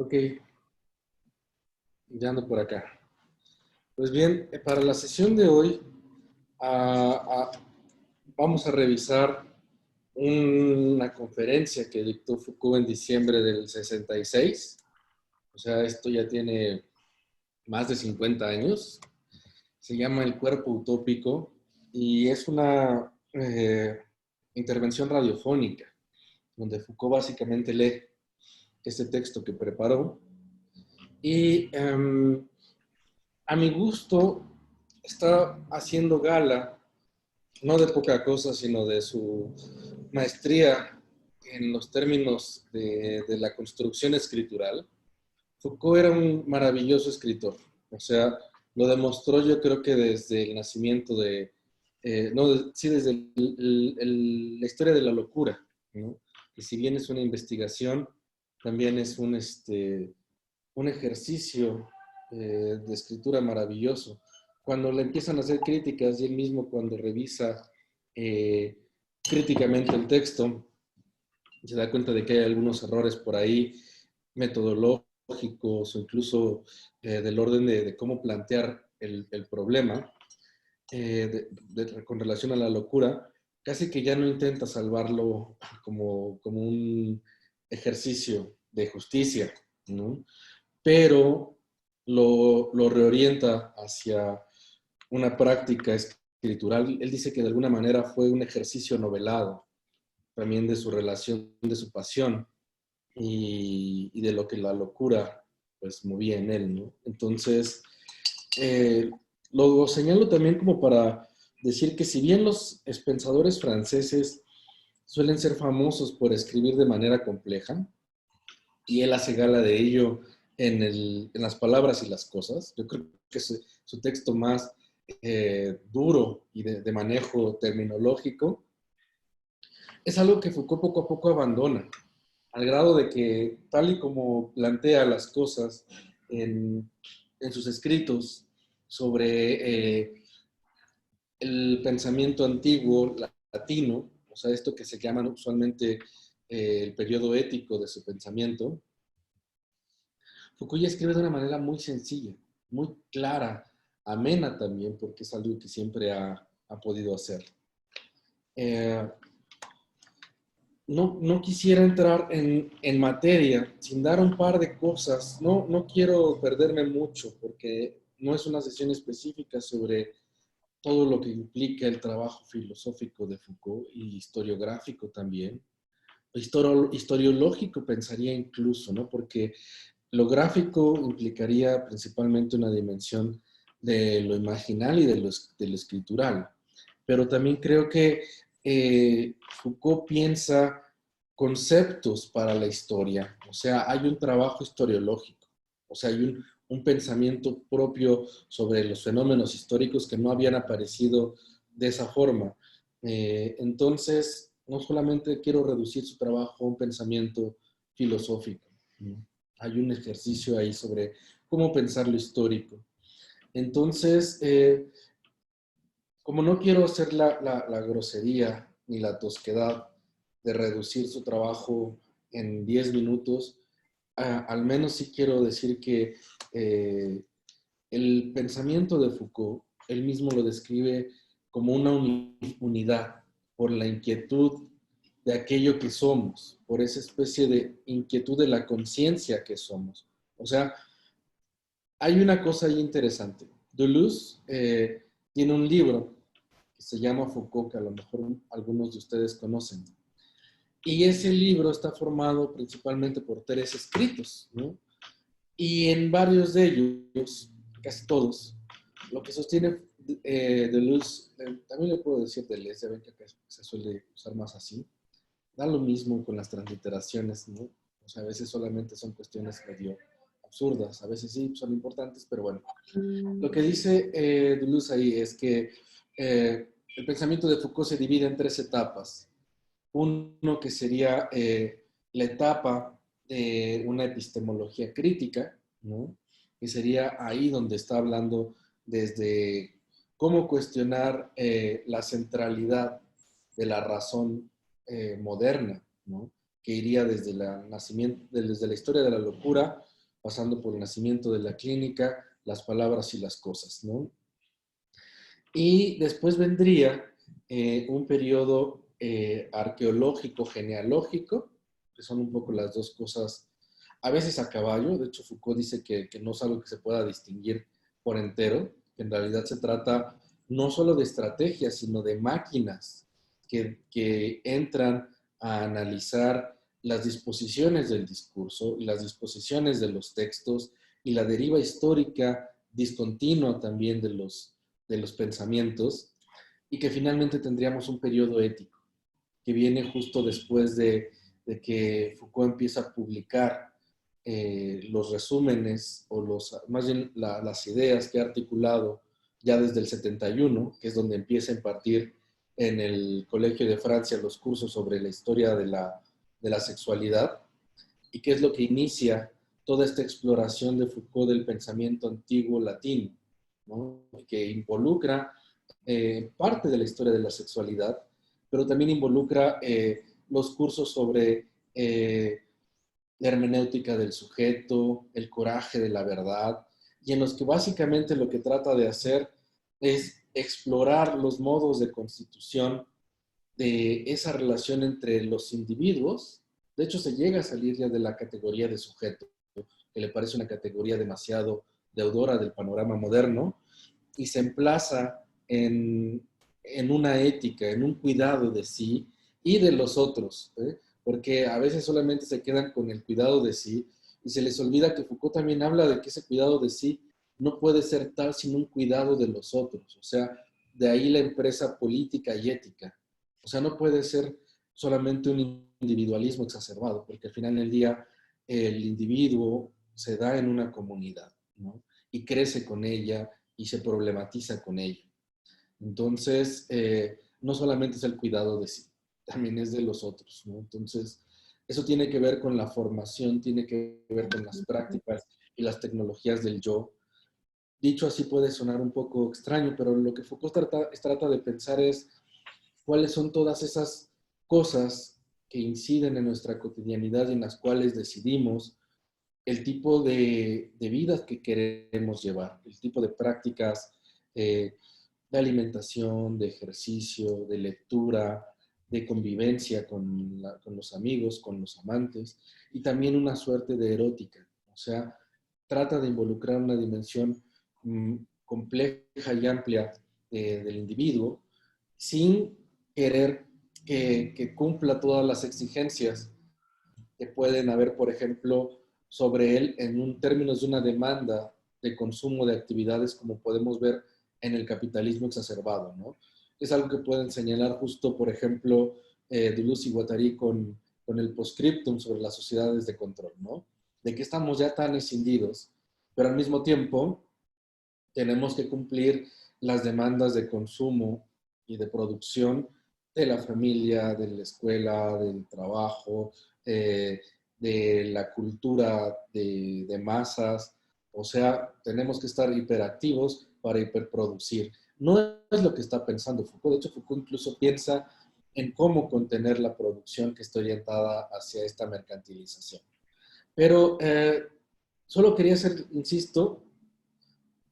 Ok, ya ando por acá. Pues bien, para la sesión de hoy vamos a revisar una conferencia que dictó Foucault en diciembre del 66. O sea, esto ya tiene más de 50 años. Se llama El cuerpo utópico y es una intervención radiofónica donde Foucault básicamente lee este texto que preparó y a mi gusto está haciendo gala, no de poca cosa, sino de su maestría en los términos de la construcción escritural. Foucault era un maravilloso escritor, o sea, lo demostró yo creo que desde el nacimiento no, sí, desde la historia de la locura, ¿no? Que si bien es una investigación, también es un ejercicio de escritura maravilloso. Cuando le empiezan a hacer críticas y él mismo cuando revisa eh, críticamente el texto, se da cuenta de que hay algunos errores por ahí metodológicos o incluso del orden de cómo plantear el problema con relación a la locura, casi que ya no intenta salvarlo como un ejercicio de justicia, ¿no? Pero lo reorienta hacia una práctica escritural. Él dice que de alguna manera fue un ejercicio novelado, también de su relación, de su pasión y de lo que la locura pues movía en él, ¿no? Entonces, eh, lo señalo también como para decir que si bien los pensadores franceses suelen ser famosos por escribir de manera compleja, y él hace gala de ello en las palabras y las cosas. Yo creo que es su texto más duro y de manejo terminológico. Es algo que Foucault poco a poco abandona, al grado de que, tal y como plantea las cosas en sus escritos sobre el pensamiento antiguo latino, o sea, esto que se llama usualmente el periodo ético de su pensamiento, Foucault escribe de una manera muy sencilla, muy clara, amena también, porque es algo que siempre ha podido hacer. Eh, no quisiera entrar en materia sin dar un par de cosas. No quiero perderme mucho porque no es una sesión específica sobre todo lo que implica el trabajo filosófico de Foucault y historiográfico también. Historiológico pensaría incluso, ¿no? Porque lo gráfico implicaría principalmente una dimensión de lo imaginal y de lo escritural, pero también creo que Foucault piensa conceptos para la historia, o sea, hay un trabajo historiológico, o sea, hay un pensamiento propio sobre los fenómenos históricos que no habían aparecido de esa forma. Entonces, no solamente quiero reducir su trabajo a un pensamiento filosófico, ¿no? Hay un ejercicio ahí sobre cómo pensar lo histórico. Entonces, como no quiero hacer la grosería ni la tosquedad de reducir su trabajo en 10 minutos, al menos sí quiero decir que el pensamiento de Foucault, él mismo lo describe como una unidad, por la inquietud de aquello que somos, por esa especie de inquietud de la conciencia que somos. O sea, hay una cosa ahí interesante. Deleuze tiene un libro que se llama Foucault, que a lo mejor algunos de ustedes conocen. Y ese libro está formado principalmente por 3 escritos, ¿no? Y en varios de ellos, casi todos, lo que sostiene Deleuze, también le puedo decir Deleuze, ya ven que acá se suele usar más así, da lo mismo con las transliteraciones, ¿no? O sea, a veces solamente son cuestiones medio absurdas, a veces sí son importantes, pero bueno. Lo que dice Deleuze ahí es que el pensamiento de Foucault se divide en 3 etapas. Uno que sería la etapa de una epistemología crítica, ¿no? Que sería ahí donde está hablando desde cómo cuestionar la centralidad de la razón moderna, ¿no? Que iría desde desde la historia de la locura pasando por el nacimiento de la clínica, las palabras y las cosas, ¿no? Y después vendría un periodo arqueológico, genealógico, que son un poco las dos cosas, a veces a caballo. De hecho, Foucault dice que no es algo que se pueda distinguir por entero, que en realidad se trata no solo de estrategias, sino de máquinas que entran a analizar las disposiciones del discurso y las disposiciones de los textos y la deriva histórica discontinua también de los pensamientos, y que finalmente tendríamos un periodo ético que viene justo después de que Foucault empieza a publicar los resúmenes o más bien las ideas que ha articulado ya desde el 71, que es donde empieza a impartir en el Colegio de Francia los cursos sobre la historia de la sexualidad, y que es lo que inicia toda esta exploración de Foucault del pensamiento antiguo latino, ¿no? Que involucra parte de la historia de la sexualidad, pero también involucra los cursos sobre la hermenéutica del sujeto, el coraje de la verdad, y en los que básicamente lo que trata de hacer es explorar los modos de constitución de esa relación entre los individuos. De hecho, se llega a salir ya de la categoría de sujeto, que le parece una categoría demasiado deudora del panorama moderno, y se emplaza en una ética, en un cuidado de sí y de los otros, ¿eh? Porque a veces solamente se quedan con el cuidado de sí y se les olvida que Foucault también habla de que ese cuidado de sí no puede ser tal sin un cuidado de los otros. O sea, de ahí la empresa política y ética. O sea, no puede ser solamente un individualismo exacerbado, porque al final del día el individuo se da en una comunidad, ¿no? Y crece con ella y se problematiza con ella. Entonces, no solamente es el cuidado de sí, también es de los otros, ¿no? Entonces, eso tiene que ver con la formación, tiene que ver con las prácticas y las tecnologías del yo. Dicho así puede sonar un poco extraño, pero lo que Foucault trata de pensar es cuáles son todas esas cosas que inciden en nuestra cotidianidad y en las cuales decidimos el tipo de vida que queremos llevar, el tipo de prácticas de alimentación, de ejercicio, de lectura, de convivencia con los amigos, con los amantes, y también una suerte de erótica. O sea, trata de involucrar una dimensión compleja y amplia del individuo sin querer que cumpla todas las exigencias que pueden haber, por ejemplo, sobre él en un términos de una demanda de consumo de actividades como podemos ver en el capitalismo exacerbado, ¿no? Es algo que pueden señalar justo, por ejemplo, Deleuze y Guattari con el postscriptum sobre las sociedades de control, ¿no? De que estamos ya tan escindidos, pero al mismo tiempo tenemos que cumplir las demandas de consumo y de producción de la familia, de la escuela, del trabajo, de la cultura de masas. O sea, tenemos que estar hiperactivos para hiperproducir. No es lo que está pensando Foucault. De hecho, Foucault incluso piensa en cómo contener la producción que está orientada hacia esta mercantilización. Pero solo quería hacer, insisto,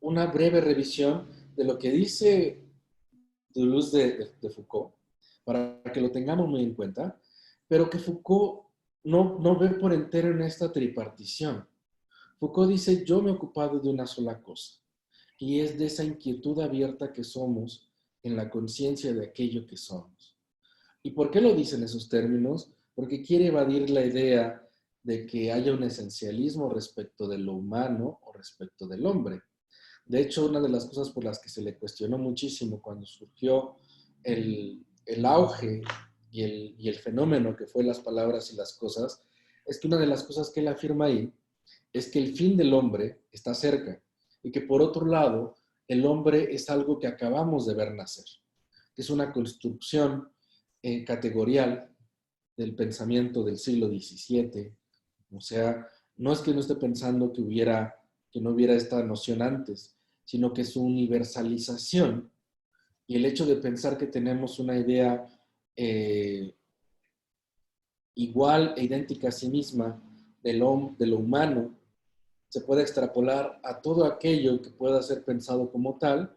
una breve revisión de lo que dice Deleuze de Foucault, para que lo tengamos muy en cuenta, pero que Foucault no ve por entero en esta tripartición. Foucault dice, yo me he ocupado de una sola cosa, y es de esa inquietud abierta que somos en la conciencia de aquello que somos. ¿Y por qué lo dice en esos términos? Porque quiere evadir la idea de que haya un esencialismo respecto de lo humano o respecto del hombre. De hecho, una de las cosas por las que se le cuestionó muchísimo cuando surgió el auge y el fenómeno que fue las palabras y las cosas, es que una de las cosas que él afirma ahí es que el fin del hombre está cerca y que por otro lado, el hombre es algo que acabamos de ver nacer, que es una construcción categorial del pensamiento del siglo XVII. O sea, no es que no esté pensando que no hubiera esta noción antes, sino que su universalización y el hecho de pensar que tenemos una idea eh, igual e idéntica a sí misma de lo humano se puede extrapolar a todo aquello que pueda ser pensado como tal,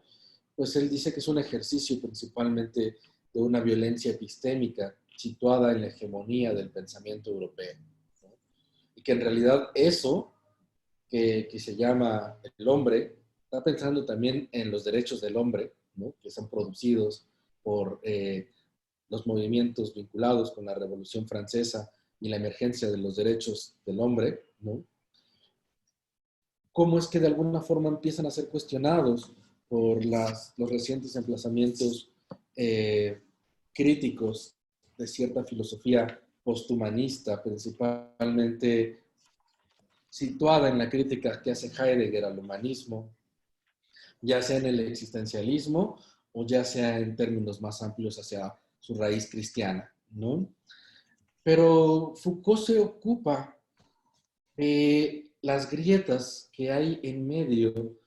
pues él dice que es un ejercicio principalmente de una violencia epistémica situada en la hegemonía del pensamiento europeo, ¿no? Y que en realidad eso que se llama el hombre está pensando también en los derechos del hombre, ¿no? Que son producidos por los movimientos vinculados con la Revolución Francesa y la emergencia de los derechos del hombre, ¿no? Cómo es que de alguna forma empiezan a ser cuestionados por los recientes emplazamientos eh, críticos de cierta filosofía posthumanista, principalmente situada en la crítica que hace Heidegger al humanismo, ya sea en el existencialismo o ya sea en términos más amplios hacia su raíz cristiana, ¿no? Pero Foucault se ocupa de las grietas que hay en medio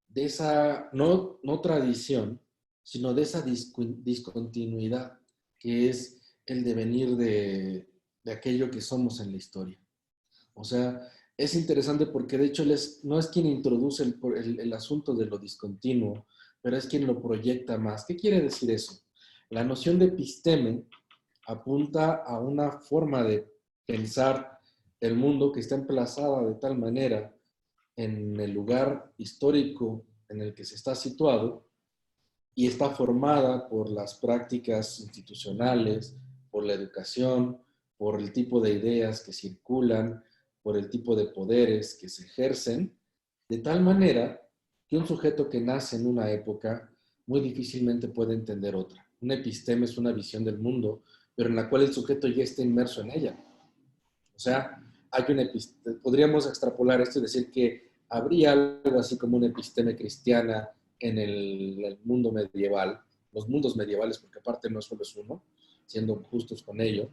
de esa, no tradición, sino de esa discontinuidad que es el devenir de aquello que somos en la historia. O sea, es interesante porque de hecho él no es quien introduce el asunto de lo discontinuo, pero es quien lo proyecta más. ¿Qué quiere decir eso? La noción de episteme apunta a una forma de pensar el mundo que está emplazada de tal manera en el lugar histórico en el que se está situado y está formada por las prácticas institucionales, por la educación, por el tipo de ideas que circulan, por el tipo de poderes que se ejercen, de tal manera que un sujeto que nace en una época muy difícilmente puede entender otra. Una episteme es una visión del mundo, pero en la cual el sujeto ya está inmerso en ella. O sea, hay una podríamos extrapolar esto y decir que habría algo así como una episteme cristiana en el mundo medieval, los mundos medievales, porque aparte no solo es uno, siendo justos con ello,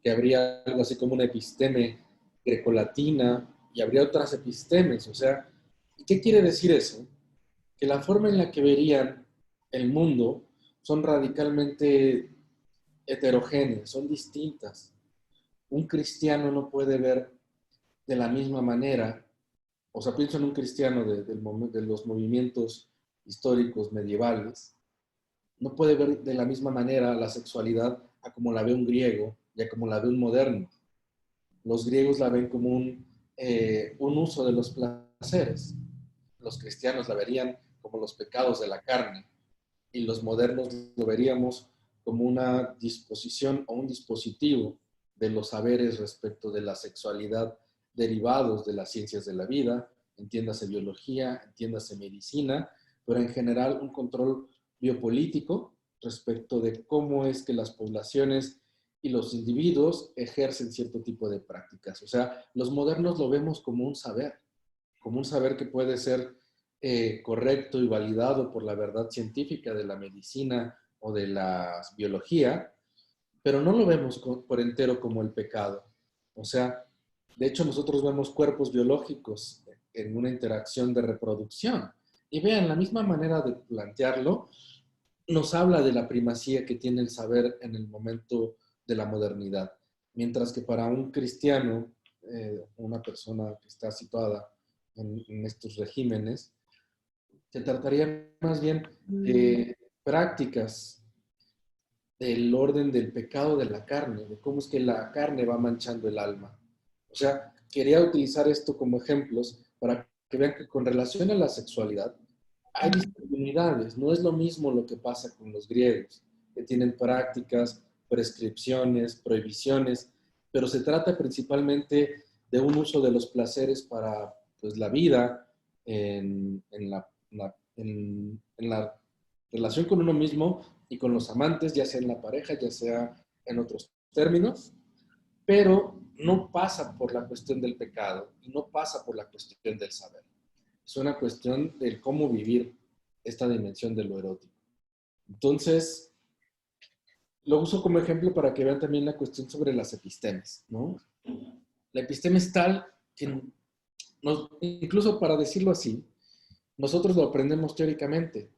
que habría algo así como una episteme grecolatina y habría otras epistemes. O sea, ¿qué quiere decir eso? Que la forma en la que verían el mundo son radicalmente heterogéneas, son distintas. Un cristiano no puede ver de la misma manera, o sea, pienso en un cristiano de los movimientos históricos medievales, no puede ver de la misma manera la sexualidad a como la ve un griego y a como la ve un moderno. Los griegos la ven como un uso de los placeres, los cristianos la verían como los pecados de la carne y los modernos lo veríamos como una disposición o un dispositivo de los saberes respecto de la sexualidad derivados de las ciencias de la vida, entiéndase biología, entiéndase medicina, pero en general un control biopolítico respecto de cómo es que las poblaciones y los individuos ejercen cierto tipo de prácticas. O sea, los modernos lo vemos como un saber que puede ser correcto y validado por la verdad científica de la medicina o de la biología, pero no lo vemos por entero como el pecado. O sea, de hecho nosotros vemos cuerpos biológicos en una interacción de reproducción. Y vean, la misma manera de plantearlo nos habla de la primacía que tiene el saber en el momento de la modernidad. Mientras que para un cristiano, una persona que está situada en estos regímenes, se trataría más bien de prácticas del orden del pecado de la carne, de cómo es que la carne va manchando el alma. O sea, quería utilizar esto como ejemplos para que vean que con relación a la sexualidad hay discontinuidades. No es lo mismo lo que pasa con los griegos, que tienen prácticas, prescripciones, prohibiciones, pero se trata principalmente de un uso de los placeres para pues, la vida en la relación con uno mismo y con los amantes, ya sea en la pareja, ya sea en otros términos, pero no pasa por la cuestión del pecado y no pasa por la cuestión del saber. Es una cuestión de cómo vivir esta dimensión de lo erótico. Entonces, lo uso como ejemplo para que vean también la cuestión sobre las epistemes, ¿no? La episteme es tal que, incluso para decirlo así, nosotros lo aprendemos teóricamente.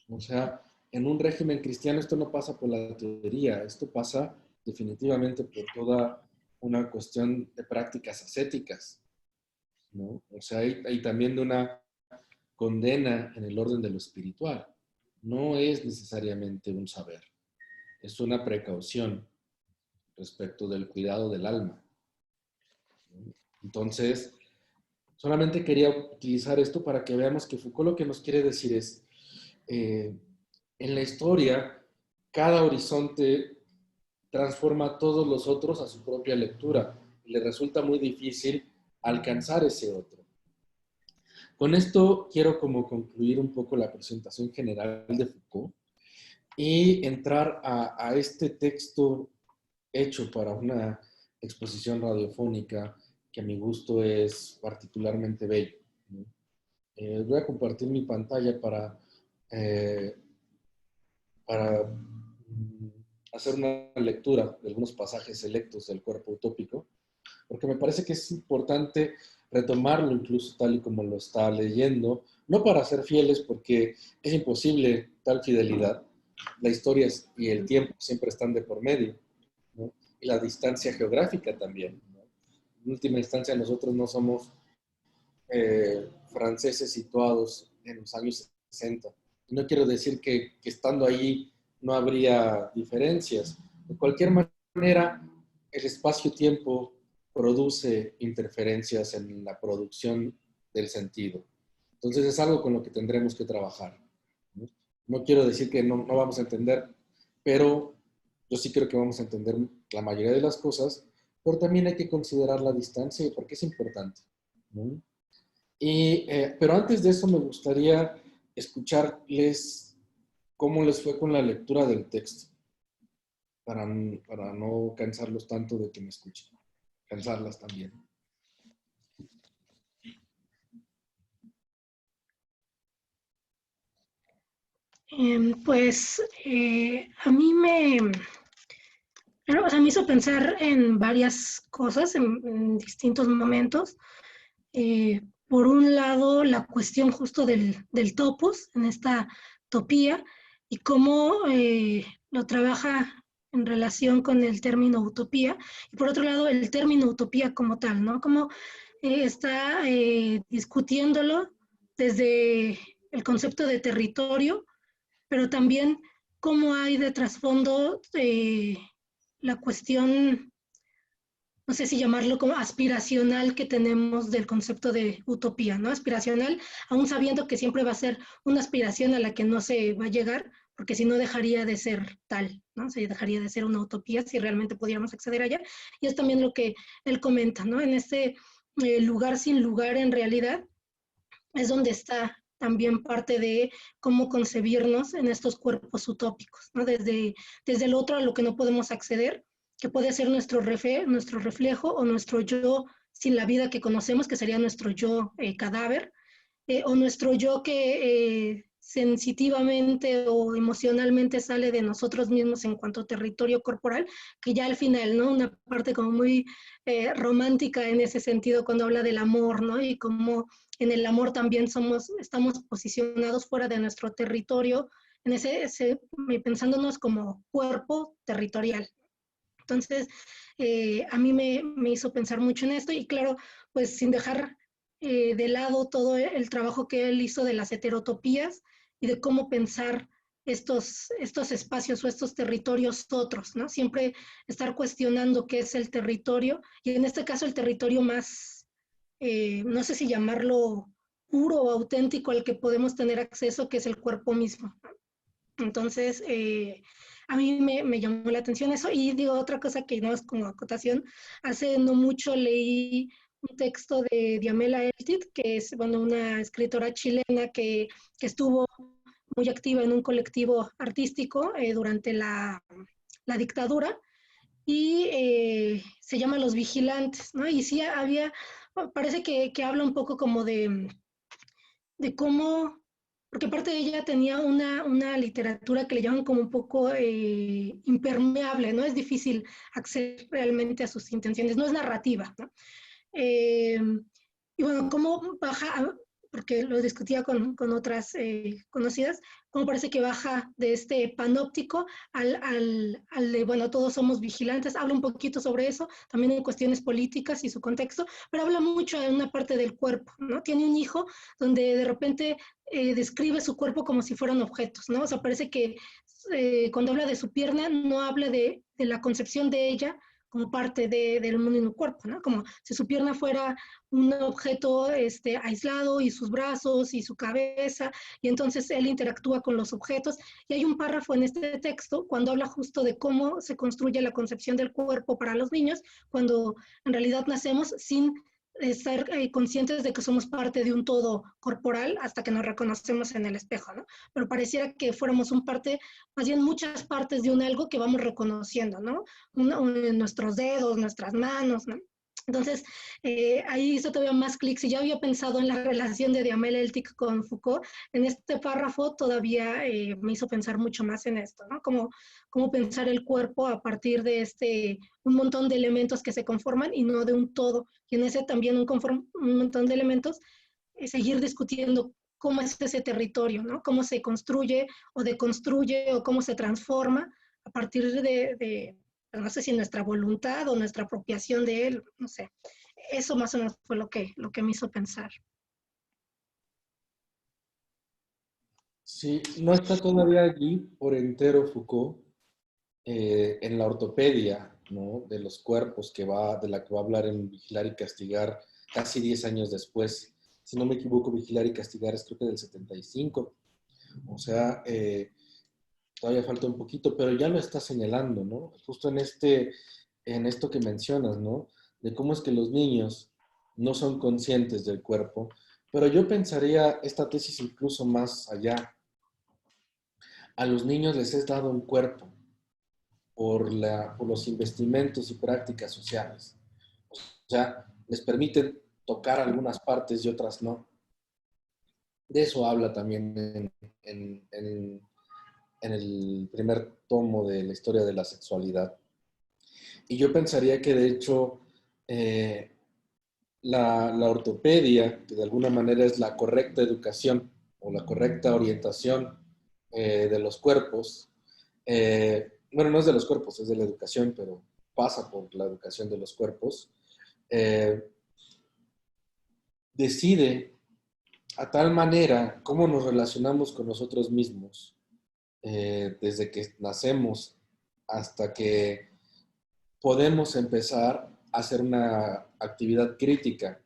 O sea, en un régimen cristiano esto no pasa por la teoría, esto pasa definitivamente por toda una cuestión de prácticas ascéticas. ¿no? O sea, hay también de una condena en el orden de lo espiritual. No es necesariamente un saber, es una precaución respecto del cuidado del alma. Entonces, solamente quería utilizar esto para que veamos que Foucault lo que nos quiere decir es, en la historia, cada horizonte transforma a todos los otros a su propia lectura. Le resulta muy difícil alcanzar ese otro. Con esto quiero como concluir un poco la presentación general de Foucault y entrar a este texto hecho para una exposición radiofónica que a mi gusto es particularmente bello, ¿no? Voy a compartir mi pantalla eh, para hacer una lectura de algunos pasajes selectos del cuerpo utópico, porque me parece que es importante retomarlo incluso tal y como lo está leyendo, no para ser fieles, porque es imposible tal fidelidad. La historia y el tiempo siempre están de por medio, ¿no? Y la distancia geográfica también, ¿no? En última instancia, nosotros no somos franceses situados en los años 60. No quiero decir que estando ahí no habría diferencias. De cualquier manera, el espacio-tiempo produce interferencias en la producción del sentido. Entonces es algo con lo que tendremos que trabajar. No, no quiero decir que no vamos a entender, pero yo sí creo que vamos a entender la mayoría de las cosas, pero también hay que considerar la distancia porque es importante, ¿no? Pero antes de eso me gustaría escucharles cómo les fue con la lectura del texto, para no cansarlos tanto de que me escuchen, cansarlas también. Pues a mí o sea, me hizo pensar en varias cosas en distintos momentos. Por un lado, la cuestión justo del topos, en esta topía, y cómo lo trabaja en relación con el término utopía, y por otro lado, el término utopía como tal, ¿no? Cómo está discutiéndolo desde el concepto de territorio, pero también cómo hay de trasfondo la cuestión, no sé si llamarlo como aspiracional que tenemos del concepto de utopía, ¿no? Aspiracional, aún sabiendo que siempre va a ser una aspiración a la que no se va a llegar, porque si no dejaría de ser tal, ¿no? Se dejaría de ser una utopía si realmente pudiéramos acceder allá. Y es también lo que él comenta, ¿no? En este lugar sin lugar en realidad es donde está también parte de cómo concebirnos en estos cuerpos utópicos, ¿no? Desde el otro a lo que no podemos acceder, que puede ser nuestro reflejo o nuestro yo sin la vida que conocemos, que sería nuestro yo cadáver, o nuestro yo que sensitivamente o emocionalmente sale de nosotros mismos en cuanto a territorio corporal, que ya al final, ¿no? Una parte como muy romántica en ese sentido cuando habla del amor, ¿no? Y cómo en el amor también estamos posicionados fuera de nuestro territorio, en pensándonos como cuerpo territorial. Entonces, a mí me hizo pensar mucho en esto y claro, pues sin dejar de lado todo el trabajo que él hizo de las heterotopías y de cómo pensar estos espacios o estos territorios otros, ¿no? Siempre estar cuestionando qué es el territorio y en este caso el territorio más, no sé si llamarlo puro o auténtico al que podemos tener acceso, que es el cuerpo mismo. Entonces, a mí me llamó la atención eso y digo otra cosa que no es como acotación, hace no mucho leí un texto de Diamela Eltit, que es bueno, una escritora chilena que estuvo muy activa en un colectivo artístico durante la dictadura y se llama Los Vigilantes, ¿no? Y sí había, parece que habla un poco como de cómo, porque aparte de ella tenía una literatura que le llaman como un poco impermeable, ¿no? Es difícil acceder realmente a sus intenciones, no es narrativa, ¿no? Y bueno, cómo baja, porque lo discutía con otras conocidas, cómo parece que baja de este panóptico al de, bueno, todos somos vigilantes. Habla un poquito sobre eso, también en cuestiones políticas y su contexto, pero habla mucho en una parte del cuerpo, ¿no? Tiene un hijo donde de repente describe su cuerpo como si fueran objetos, ¿no? O sea, parece que cuando habla de su pierna no habla de la concepción de ella como parte del mundo en el cuerpo, ¿no? Como si su pierna fuera un objeto aislado y sus brazos y su cabeza, y entonces él interactúa con los objetos. Y hay un párrafo en este texto cuando habla justo de cómo se construye la concepción del cuerpo para los niños, cuando en realidad nacemos sin estar conscientes de que somos parte de un todo corporal hasta que nos reconocemos en el espejo, ¿no? Pero pareciera que fuéramos un parte, más bien muchas partes de un algo que vamos reconociendo, ¿no? Nuestros dedos, nuestras manos, ¿no? Entonces, ahí hizo todavía más clic. Si ya había pensado en la relación de Duhamel Eltic con Foucault, en este párrafo todavía me hizo pensar mucho más en esto, ¿no? Cómo pensar el cuerpo a partir de un montón de elementos que se conforman y no de un todo. Y en ese también un montón de elementos, seguir discutiendo cómo es ese territorio, ¿no? Cómo se construye o deconstruye o cómo se transforma a partir de no sé si nuestra voluntad o nuestra apropiación de él, no sé. Eso más o menos fue lo que me hizo pensar. Sí, no está todavía allí por entero Foucault en la ortopedia, ¿no? De los cuerpos de la que va a hablar en Vigilar y Castigar casi 10 años después. Si no me equivoco, Vigilar y Castigar es creo que del 75. O sea, todavía falta un poquito, pero ya lo está señalando, ¿no? Justo en esto que mencionas, ¿no? De cómo es que los niños no son conscientes del cuerpo, pero yo pensaría esta tesis incluso más allá. A los niños les es dado un cuerpo por los investimentos y prácticas sociales. O sea, les permiten tocar algunas partes y otras no. De eso habla también en el primer tomo de la historia de la sexualidad. Y yo pensaría que de hecho la ortopedia, que de alguna manera es la correcta educación o la correcta orientación de los cuerpos, bueno, no es de los cuerpos, es de la educación, pero pasa por la educación de los cuerpos, eh, decide a tal manera cómo nos relacionamos con nosotros mismos, desde que nacemos hasta que podemos empezar a hacer una actividad crítica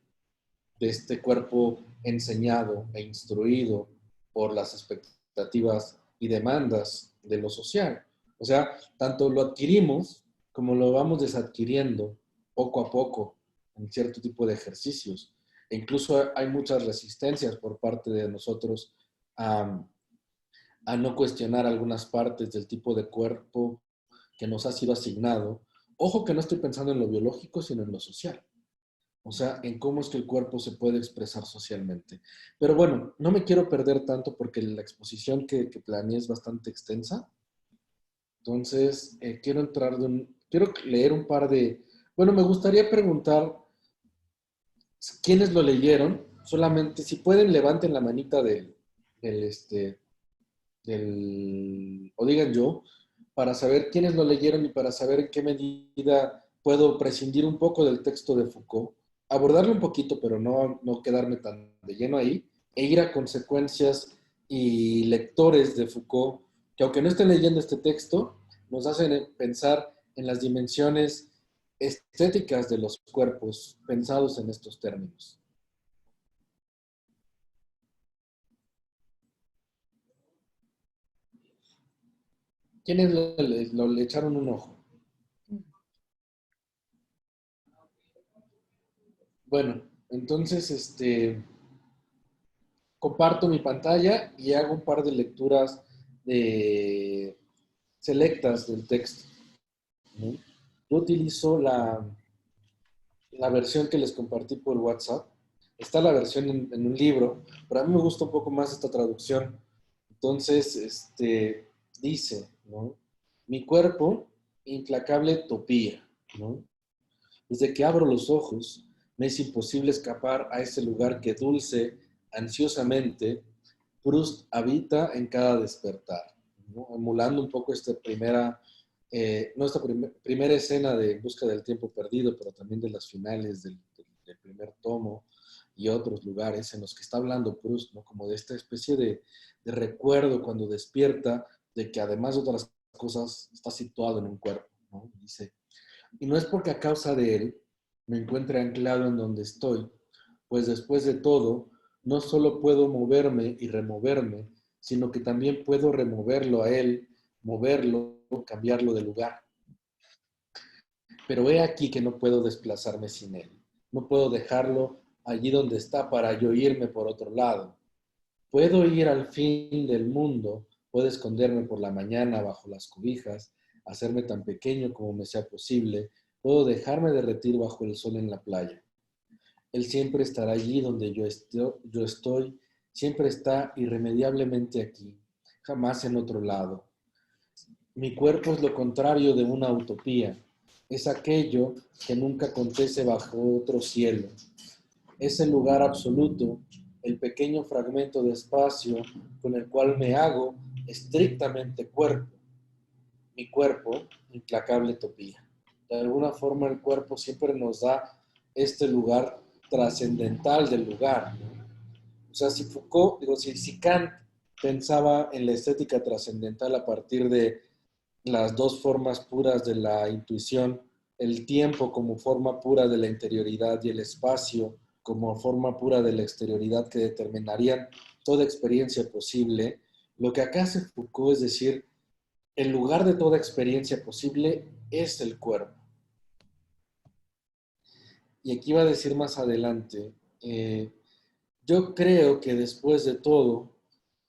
de este cuerpo enseñado e instruido por las expectativas y demandas de lo social. O sea, tanto lo adquirimos como lo vamos desadquiriendo poco a poco en cierto tipo de ejercicios. E incluso hay muchas resistencias por parte de nosotros a no cuestionar algunas partes del tipo de cuerpo que nos ha sido asignado. Ojo que no estoy pensando en lo biológico, sino en lo social. O sea, en cómo es que el cuerpo se puede expresar socialmente. Pero bueno, no me quiero perder tanto porque la exposición que planeé es bastante extensa. Entonces, quiero leer un par de... Bueno, me gustaría preguntar quiénes lo leyeron. Solamente, si pueden, levanten la manita o digan yo, para saber quiénes lo leyeron y para saber en qué medida puedo prescindir un poco del texto de Foucault, abordarlo un poquito, pero no quedarme tan de lleno ahí, e ir a consecuencias y lectores de Foucault, que aunque no estén leyendo este texto, nos hacen pensar en las dimensiones estéticas de los cuerpos pensados en estos términos. ¿Quiénes le echaron un ojo? Bueno, entonces, comparto mi pantalla y hago un par de lecturas de, selectas del texto, ¿no? Yo utilizo la versión que les compartí por WhatsApp. Está la versión en un libro, pero a mí me gusta un poco más esta traducción. Entonces, dice, ¿no? Mi cuerpo, implacable topía, ¿no? Desde que abro los ojos, me es imposible escapar a ese lugar que dulce, ansiosamente, Proust habita en cada despertar, ¿no? Emulando un poco esta primera, no esta primera escena de En busca del tiempo perdido, pero también de las finales del primer tomo y otros lugares en los que está hablando Proust, ¿no? Como de esta especie de recuerdo cuando despierta, de que además de otras cosas está situado en un cuerpo, ¿no? Dice, y no es porque a causa de él me encuentre anclado en donde estoy, pues después de todo, no solo puedo moverme y removerme, sino que también puedo removerlo a él, moverlo, cambiarlo de lugar. Pero he aquí que no puedo desplazarme sin él. No puedo dejarlo allí donde está para yo irme por otro lado. Puedo ir al fin del mundo, puedo esconderme por la mañana bajo las cobijas, hacerme tan pequeño como me sea posible, puedo dejarme derretir bajo el sol en la playa. Él siempre estará allí donde yo estoy, siempre está irremediablemente aquí, jamás en otro lado. Mi cuerpo es lo contrario de una utopía, es aquello que nunca acontece bajo otro cielo. Es el lugar absoluto, el pequeño fragmento de espacio con el cual me hago estrictamente cuerpo. Mi cuerpo, implacable utopía. De alguna forma el cuerpo siempre nos da este lugar trascendental del lugar, ¿no? O sea, si Foucault, digo, si Kant pensaba en la estética trascendental a partir de las dos formas puras de la intuición, el tiempo como forma pura de la interioridad y el espacio como forma pura de la exterioridad que determinarían toda experiencia posible, lo que acá hace Foucault es decir, el lugar de toda experiencia posible es el cuerpo. Y aquí va a decir más adelante, yo creo que después de todo,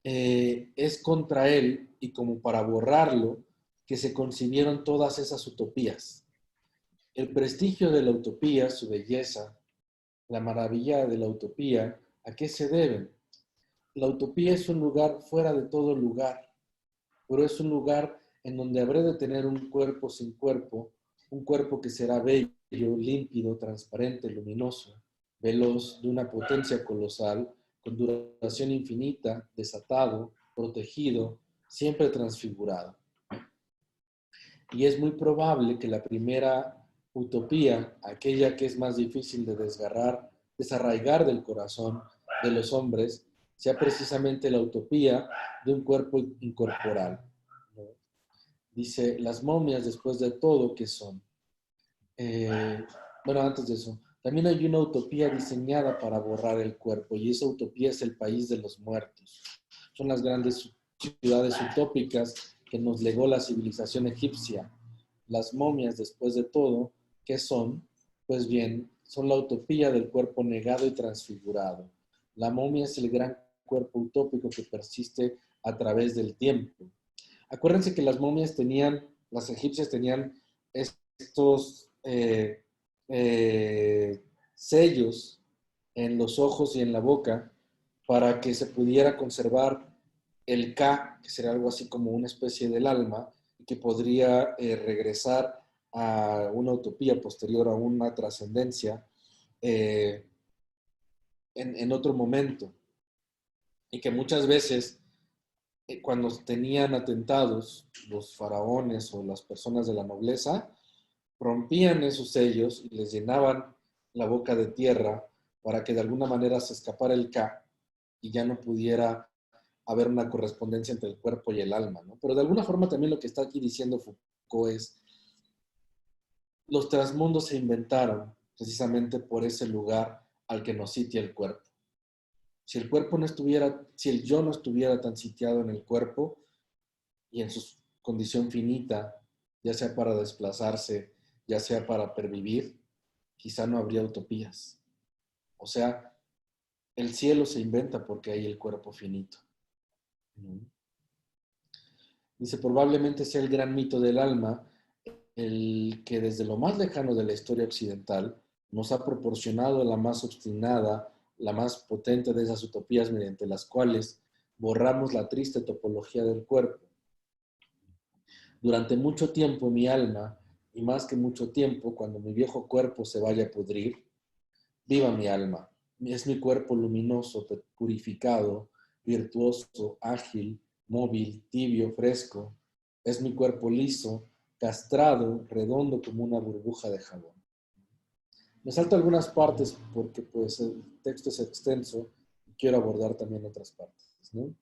es contra él y como para borrarlo que se concibieron todas esas utopías. El prestigio de la utopía, su belleza, la maravilla de la utopía, ¿a qué se deben? La utopía es un lugar fuera de todo lugar, pero es un lugar en donde habré de tener un cuerpo sin cuerpo, un cuerpo que será bello, límpido, transparente, luminoso, veloz, de una potencia colosal, con duración infinita, desatado, protegido, siempre transfigurado. Y es muy probable que la primera utopía, aquella que es más difícil de desarraigar del corazón de los hombres, sea precisamente la utopía de un cuerpo incorporal, ¿no? Dice, las momias, después de todo, ¿qué son? Bueno, antes de eso, también hay una utopía diseñada para borrar el cuerpo, y esa utopía es el país de los muertos. Son las grandes ciudades utópicas que nos legó la civilización egipcia. Las momias, después de todo, ¿qué son? Pues bien, son la utopía del cuerpo negado y transfigurado. La momia es el gran cuerpo utópico que persiste a través del tiempo. Acuérdense que las egipcias tenían estos sellos en los ojos y en la boca para que se pudiera conservar el Ka, que sería algo así como una especie del alma, y que podría regresar a una utopía posterior, a una trascendencia en otro momento. Y que muchas veces cuando tenían atentados, los faraones o las personas de la nobleza, rompían esos sellos y les llenaban la boca de tierra para que de alguna manera se escapara el Ka y ya no pudiera haber una correspondencia entre el cuerpo y el alma, ¿no? Pero de alguna forma también lo que está aquí diciendo Foucault es, los transmundos se inventaron precisamente por ese lugar al que nos sitia el cuerpo. Si el cuerpo no estuviera, si el yo no estuviera tan sitiado en el cuerpo y en su condición finita, ya sea para desplazarse, ya sea para pervivir, quizá no habría utopías. O sea, el cielo se inventa porque hay el cuerpo finito. Dice, probablemente sea el gran mito del alma el que desde lo más lejano de la historia occidental nos ha proporcionado la más obstinada, la más potente de esas utopías mediante las cuales borramos la triste topología del cuerpo. Durante mucho tiempo mi alma, y más que mucho tiempo, cuando mi viejo cuerpo se vaya a pudrir, viva mi alma, Es mi cuerpo luminoso, purificado, virtuoso, ágil, móvil, tibio, fresco. Es mi cuerpo liso, castrado, redondo como una burbuja de jabón. Me salto algunas partes porque pues el texto es extenso y quiero abordar también otras partes, ¿no?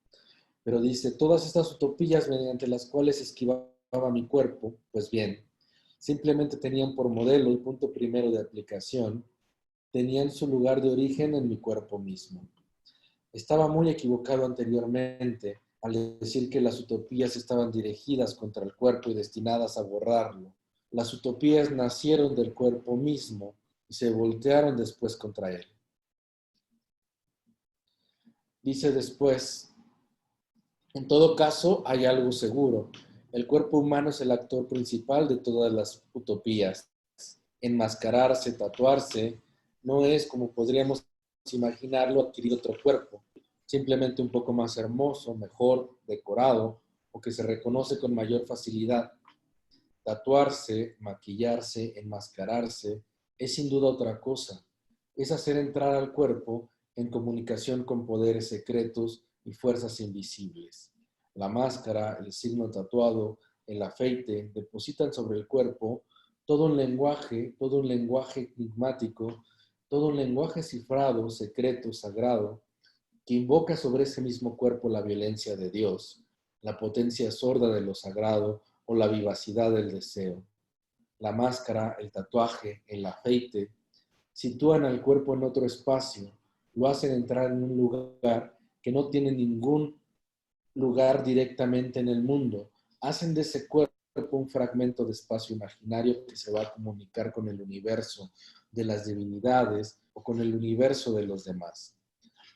Pero dice, todas estas utopías mediante las cuales esquivaba mi cuerpo, pues bien, simplemente tenían por modelo y punto primero de aplicación, tenían su lugar de origen en mi cuerpo mismo. Estaba muy equivocado anteriormente al decir que las utopías estaban dirigidas contra el cuerpo y destinadas a borrarlo. Las utopías nacieron del cuerpo mismo y se voltearon después contra él. Dice después, en todo caso hay algo seguro. El cuerpo humano es el actor principal de todas las utopías. Enmascararse, tatuarse, no es como podríamos imaginarlo adquirir otro cuerpo, simplemente un poco más hermoso, mejor, decorado, o que se reconoce con mayor facilidad. Tatuarse, maquillarse, enmascararse, es sin duda otra cosa. Es hacer entrar al cuerpo en comunicación con poderes secretos y fuerzas invisibles. La máscara, el signo tatuado, el afeite depositan sobre el cuerpo todo un lenguaje enigmático, todo un lenguaje cifrado, secreto, sagrado, que invoca sobre ese mismo cuerpo la violencia de Dios, la potencia sorda de lo sagrado o la vivacidad del deseo. La máscara, el tatuaje, el afeite, sitúan al cuerpo en otro espacio, lo hacen entrar en un lugar que no tiene ningún lugar directamente en el mundo, hacen de ese cuerpo un fragmento de espacio imaginario que se va a comunicar con el universo de las divinidades o con el universo de los demás.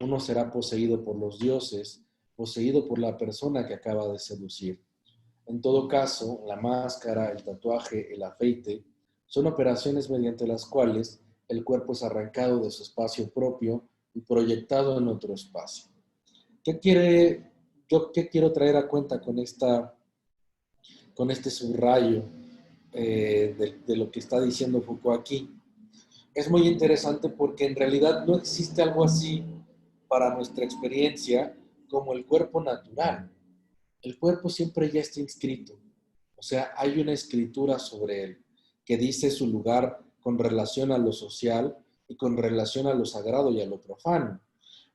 Uno será poseído por los dioses, poseído por la persona que acaba de seducir. En todo caso, la máscara, el tatuaje, el afeite, son operaciones mediante las cuales el cuerpo es arrancado de su espacio propio y proyectado en otro espacio. ¿Qué quiero traer a cuenta con este subrayo de lo que está diciendo Foucault aquí? Es muy interesante porque en realidad no existe algo así para nuestra experiencia como el cuerpo natural. El cuerpo siempre ya está inscrito, o sea, hay una escritura sobre él que dice su lugar con relación a lo social y con relación a lo sagrado y a lo profano.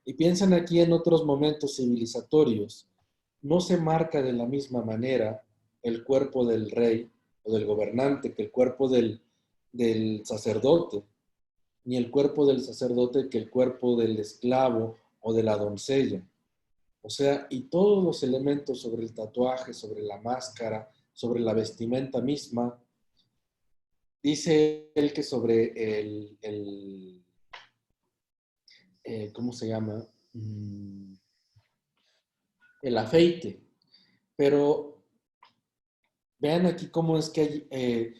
Y piensan aquí en otros momentos civilizatorios, no se marca de la misma manera el cuerpo del rey o del gobernante que el cuerpo del sacerdote, ni el cuerpo del sacerdote que el cuerpo del esclavo o de la doncella. O sea, y todos los elementos sobre el tatuaje, sobre la máscara, sobre la vestimenta misma, dice él que sobre ¿cómo se llama? El afeite. Pero vean aquí cómo es que hay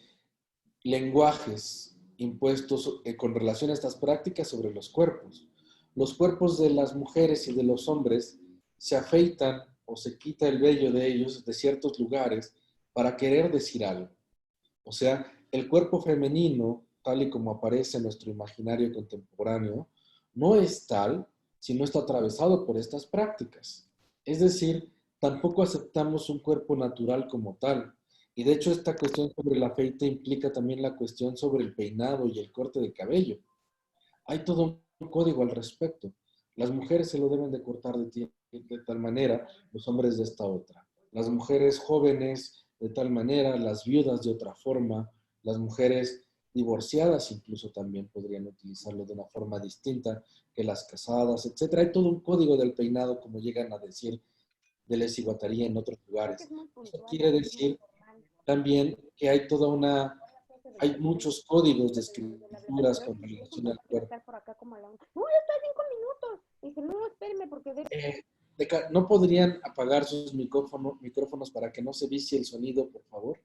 lenguajes impuestos con relación a estas prácticas sobre los cuerpos. Los cuerpos de las mujeres y de los hombres se afeitan o se quita el vello de ellos de ciertos lugares para querer decir algo. O sea, el cuerpo femenino, tal y como aparece en nuestro imaginario contemporáneo, no es tal si no está atravesado por estas prácticas. Es decir, tampoco aceptamos un cuerpo natural como tal. Y de hecho, esta cuestión sobre el afeite implica también la cuestión sobre el peinado y el corte de cabello. Hay todo un código al respecto. Las mujeres se lo deben de cortar de tal manera, los hombres de esta otra. Las mujeres jóvenes de tal manera, las viudas de otra forma, las mujeres divorciadas incluso también podrían utilizarlo de una forma distinta que las casadas, etc. Hay todo un código del peinado, como llegan a decir, de lesa iguataría en otros lugares. Esto quiere decir también que hay hay muchos códigos de escrituras con relación al cuerpo. No, ya está 5 minutos. Dije, no, espéreme, porque ¿No podrían apagar sus micrófonos para que no se vicie el sonido, por favor?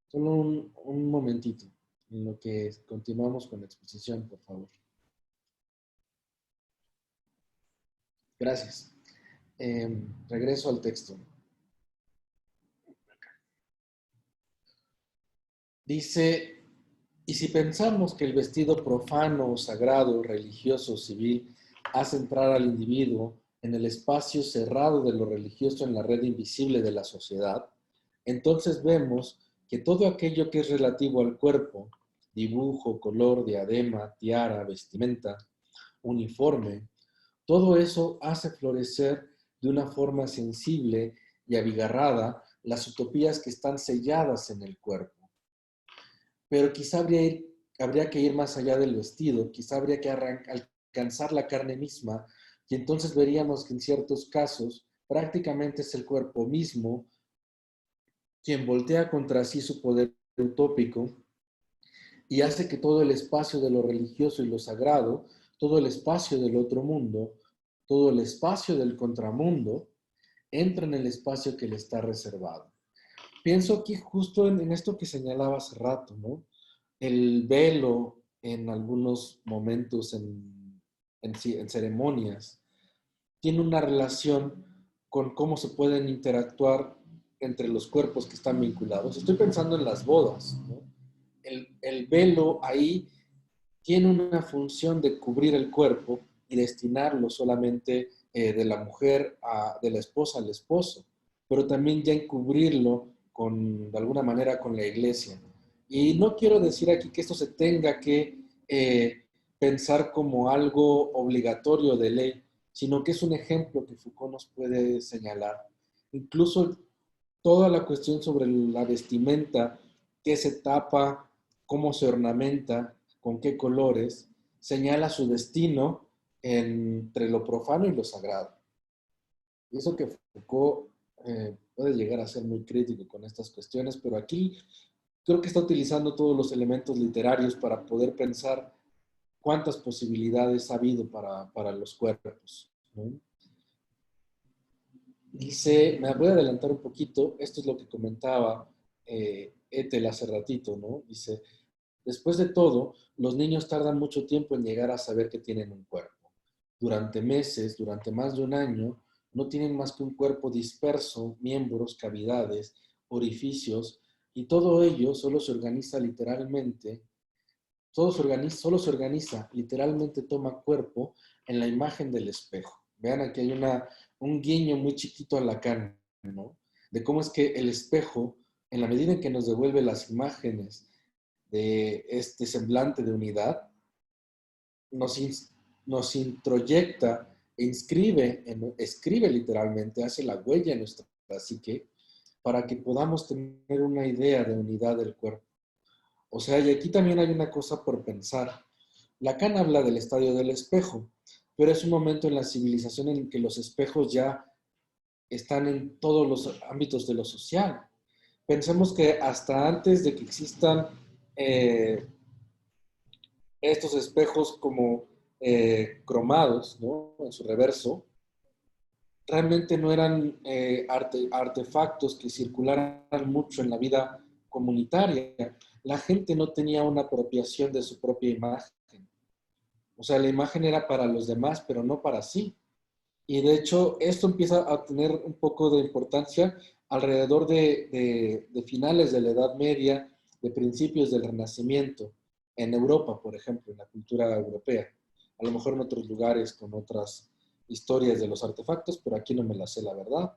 Solo un momentito, en lo que continuamos con la exposición, por favor. Gracias. Regreso al texto. Dice, Y si pensamos que el vestido profano, sagrado, religioso, civil, hace entrar al individuo en el espacio cerrado de lo religioso en la red invisible de la sociedad, entonces vemos que todo aquello que es relativo al cuerpo, dibujo, color, diadema, tiara, vestimenta, uniforme, todo eso hace florecer de una forma sensible y abigarrada las utopías que están selladas en el cuerpo. Pero quizá habría que ir más allá del vestido, quizá habría que alcanzar la carne misma, y entonces veríamos que en ciertos casos prácticamente es el cuerpo mismo quien voltea contra sí su poder utópico y hace que todo el espacio de lo religioso y lo sagrado, todo el espacio del otro mundo, todo el espacio del contramundo, entra en el espacio que le está reservado. Pienso aquí justo en esto que señalaba hace rato, ¿no? El velo en algunos momentos, en ceremonias, tiene una relación con cómo se pueden interactuar entre los cuerpos que están vinculados. Estoy pensando en las bodas, ¿no? El velo ahí tiene una función de cubrir el cuerpo y destinarlo solamente de la mujer, de la esposa al esposo, pero también ya encubrirlo de alguna manera con la iglesia. Y no quiero decir aquí que esto se tenga que pensar como algo obligatorio de ley, sino que es un ejemplo que Foucault nos puede señalar. Incluso toda la cuestión sobre la vestimenta, qué se tapa, cómo se ornamenta, con qué colores, señala su destino entre lo profano y lo sagrado. Y eso que Foucault puede llegar a ser muy crítico con estas cuestiones, pero aquí creo que está utilizando todos los elementos literarios para poder pensar cuántas posibilidades ha habido para los cuerpos, ¿no? Dice, me voy a adelantar un poquito, esto es lo que comentaba Ethel hace ratito, ¿no? Dice, después de todo, los niños tardan mucho tiempo en llegar a saber que tienen un cuerpo. Durante meses, durante más de un año, no tienen más que un cuerpo disperso, miembros, cavidades, orificios, y todo ello solo se organiza literalmente, solo se organiza, literalmente toma cuerpo en la imagen del espejo. Vean, aquí hay un guiño muy chiquito a Lacan, ¿no? De cómo es que el espejo, en la medida en que nos devuelve las imágenes de este semblante de unidad, nos introyecta e escribe literalmente, hace la huella en nuestra psique para que podamos tener una idea de unidad del cuerpo. O sea, y aquí también hay una cosa por pensar. Lacan habla del estadio del espejo, pero es un momento en la civilización en que los espejos ya están en todos los ámbitos de lo social. Pensemos que hasta antes de que existan estos espejos como cromados, ¿no? En su reverso, realmente no eran artefactos que circularan mucho en la vida comunitaria. La gente no tenía una apropiación de su propia imagen. O sea, la imagen era para los demás, pero no para sí. Y de hecho, esto empieza a tener un poco de importancia alrededor de finales de la Edad Media, de principios del Renacimiento, en Europa, por ejemplo, en la cultura europea. A lo mejor en otros lugares con otras historias de los artefactos, pero aquí no me la sé, la verdad.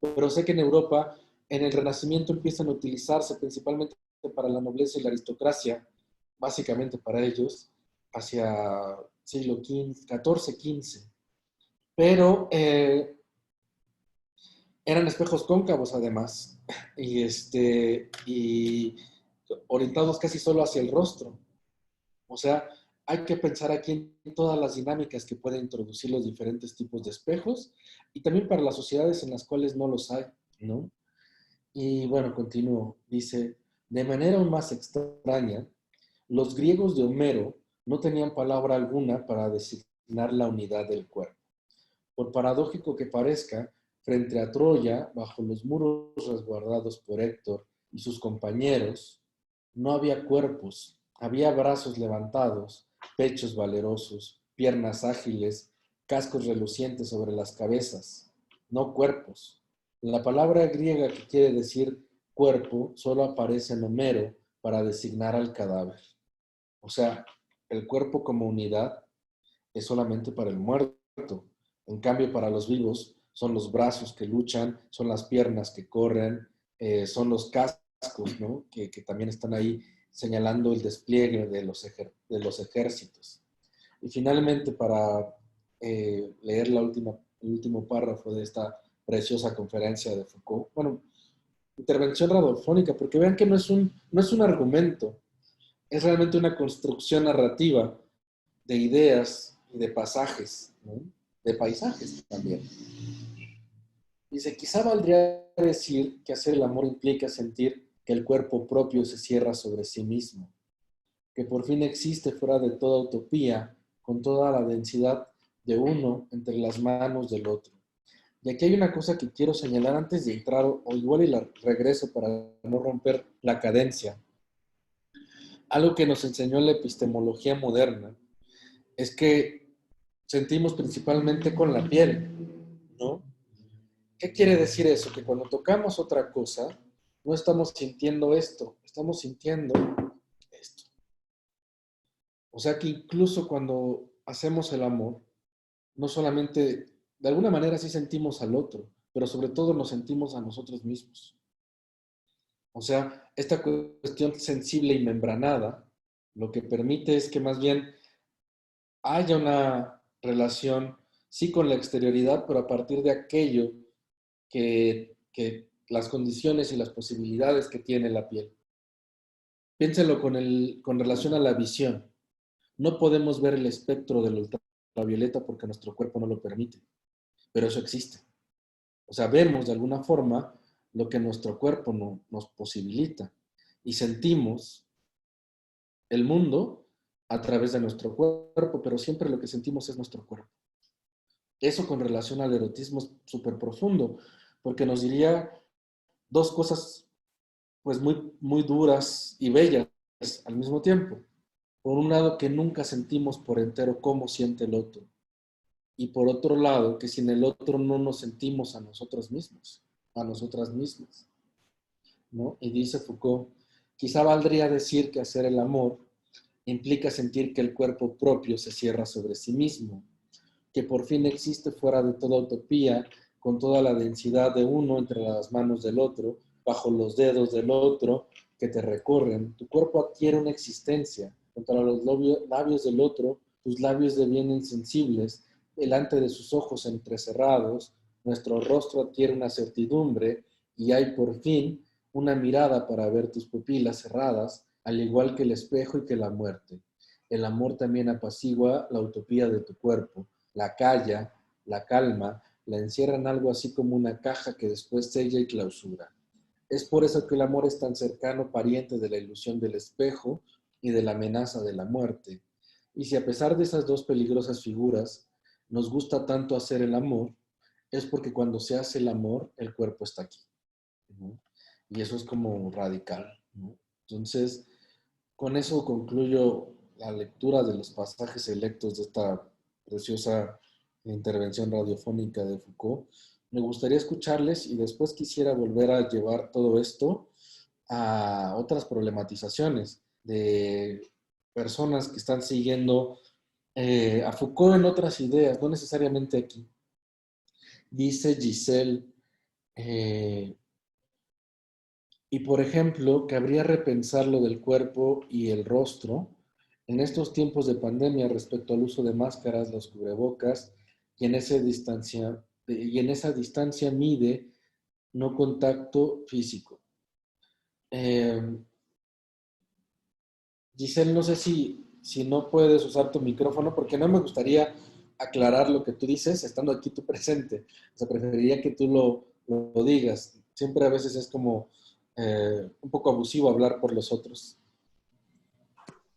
Pero sé que en Europa, en el Renacimiento empiezan a utilizarse principalmente para la nobleza y la aristocracia, básicamente para ellos, hacia siglo XIV, XV. Pero eran espejos cóncavos además, y orientados casi solo hacia el rostro. O sea, hay que pensar aquí en todas las dinámicas que pueden introducir los diferentes tipos de espejos y también para las sociedades en las cuales no los hay, ¿no? Y bueno, continúo. Dice, de manera aún más extraña, los griegos de Homero no tenían palabra alguna para designar la unidad del cuerpo. Por paradójico que parezca, frente a Troya, bajo los muros resguardados por Héctor y sus compañeros, no había cuerpos, había brazos levantados, pechos valerosos, piernas ágiles, cascos relucientes sobre las cabezas, no cuerpos. La palabra griega que quiere decir cuerpo solo aparece en Homero para designar al cadáver. O sea, el cuerpo como unidad es solamente para el muerto. En cambio, para los vivos son los brazos que luchan, son las piernas que corren, son los cascos, ¿no? Que también están ahí señalando el despliegue de los ejércitos. Y finalmente, para leer el último párrafo de esta preciosa conferencia de Foucault, bueno, intervención radiofónica, porque vean que no es un argumento, es realmente una construcción narrativa de ideas y de pasajes, ¿no? De paisajes también. Dice, quizá valdría decir que hacer el amor implica sentir que el cuerpo propio se cierra sobre sí mismo, que por fin existe fuera de toda utopía, con toda la densidad de uno entre las manos del otro. Y aquí hay una cosa que quiero señalar antes de entrar, o igual y la regreso para no romper la cadencia. Algo que nos enseñó la epistemología moderna es que sentimos principalmente con la piel, ¿no? ¿Qué quiere decir eso? Que cuando tocamos otra cosa, no estamos sintiendo esto, estamos sintiendo esto. O sea que incluso cuando hacemos el amor, no solamente, de alguna manera sí sentimos al otro, pero sobre todo nos sentimos a nosotros mismos. O sea, esta cuestión sensible y membranada, lo que permite es que más bien haya una relación, sí con la exterioridad, pero a partir de aquello que las condiciones y las posibilidades que tiene la piel. Piénselo con relación a la visión. No podemos ver el espectro del ultravioleta porque nuestro cuerpo no lo permite, pero eso existe. O sea, vemos de alguna forma lo que nuestro cuerpo no, nos posibilita y sentimos el mundo a través de nuestro cuerpo, pero siempre lo que sentimos es nuestro cuerpo. Eso con relación al erotismo es súper profundo, porque nos diría dos cosas pues muy duras y bellas al mismo tiempo. Por un lado, que nunca sentimos por entero cómo siente el otro. Y por otro lado, que sin el otro no nos sentimos a nosotros mismos, a nosotras mismas, ¿no? Y dice Foucault, quizá valdría decir que hacer el amor implica sentir que el cuerpo propio se cierra sobre sí mismo, que por fin existe fuera de toda utopía, con toda la densidad de uno entre las manos del otro, bajo los dedos del otro que te recorren. Tu cuerpo adquiere una existencia. Contra los labios del otro, tus labios devienen sensibles, delante de sus ojos entrecerrados, nuestro rostro adquiere una certidumbre y hay por fin una mirada para ver tus pupilas cerradas, al igual que el espejo y que la muerte. El amor también apacigua la utopía de tu cuerpo, la calla, la calma, la encierra en algo así como una caja que después sella y clausura. Es por eso que el amor es tan cercano pariente de la ilusión del espejo y de la amenaza de la muerte. Y si a pesar de esas dos peligrosas figuras nos gusta tanto hacer el amor, es porque cuando se hace el amor, el cuerpo está aquí, ¿no? Y eso es como radical, ¿no? Entonces, con eso concluyo la lectura de los pasajes selectos de esta preciosa intervención radiofónica de Foucault. Me gustaría escucharles y después quisiera volver a llevar todo esto a otras problematizaciones de personas que están siguiendo a Foucault en otras ideas, no necesariamente aquí. Dice Giselle, eh, y por ejemplo, cabría repensar lo del cuerpo y el rostro en estos tiempos de pandemia respecto al uso de máscaras, los cubrebocas, y y en esa distancia mide no contacto físico. Eh, Giselle, no sé si no puedes usar tu micrófono, porque no me gustaría aclarar lo que tú dices estando aquí tú presente. O sea, preferiría que tú lo digas. Siempre a veces es como un poco abusivo hablar por los otros.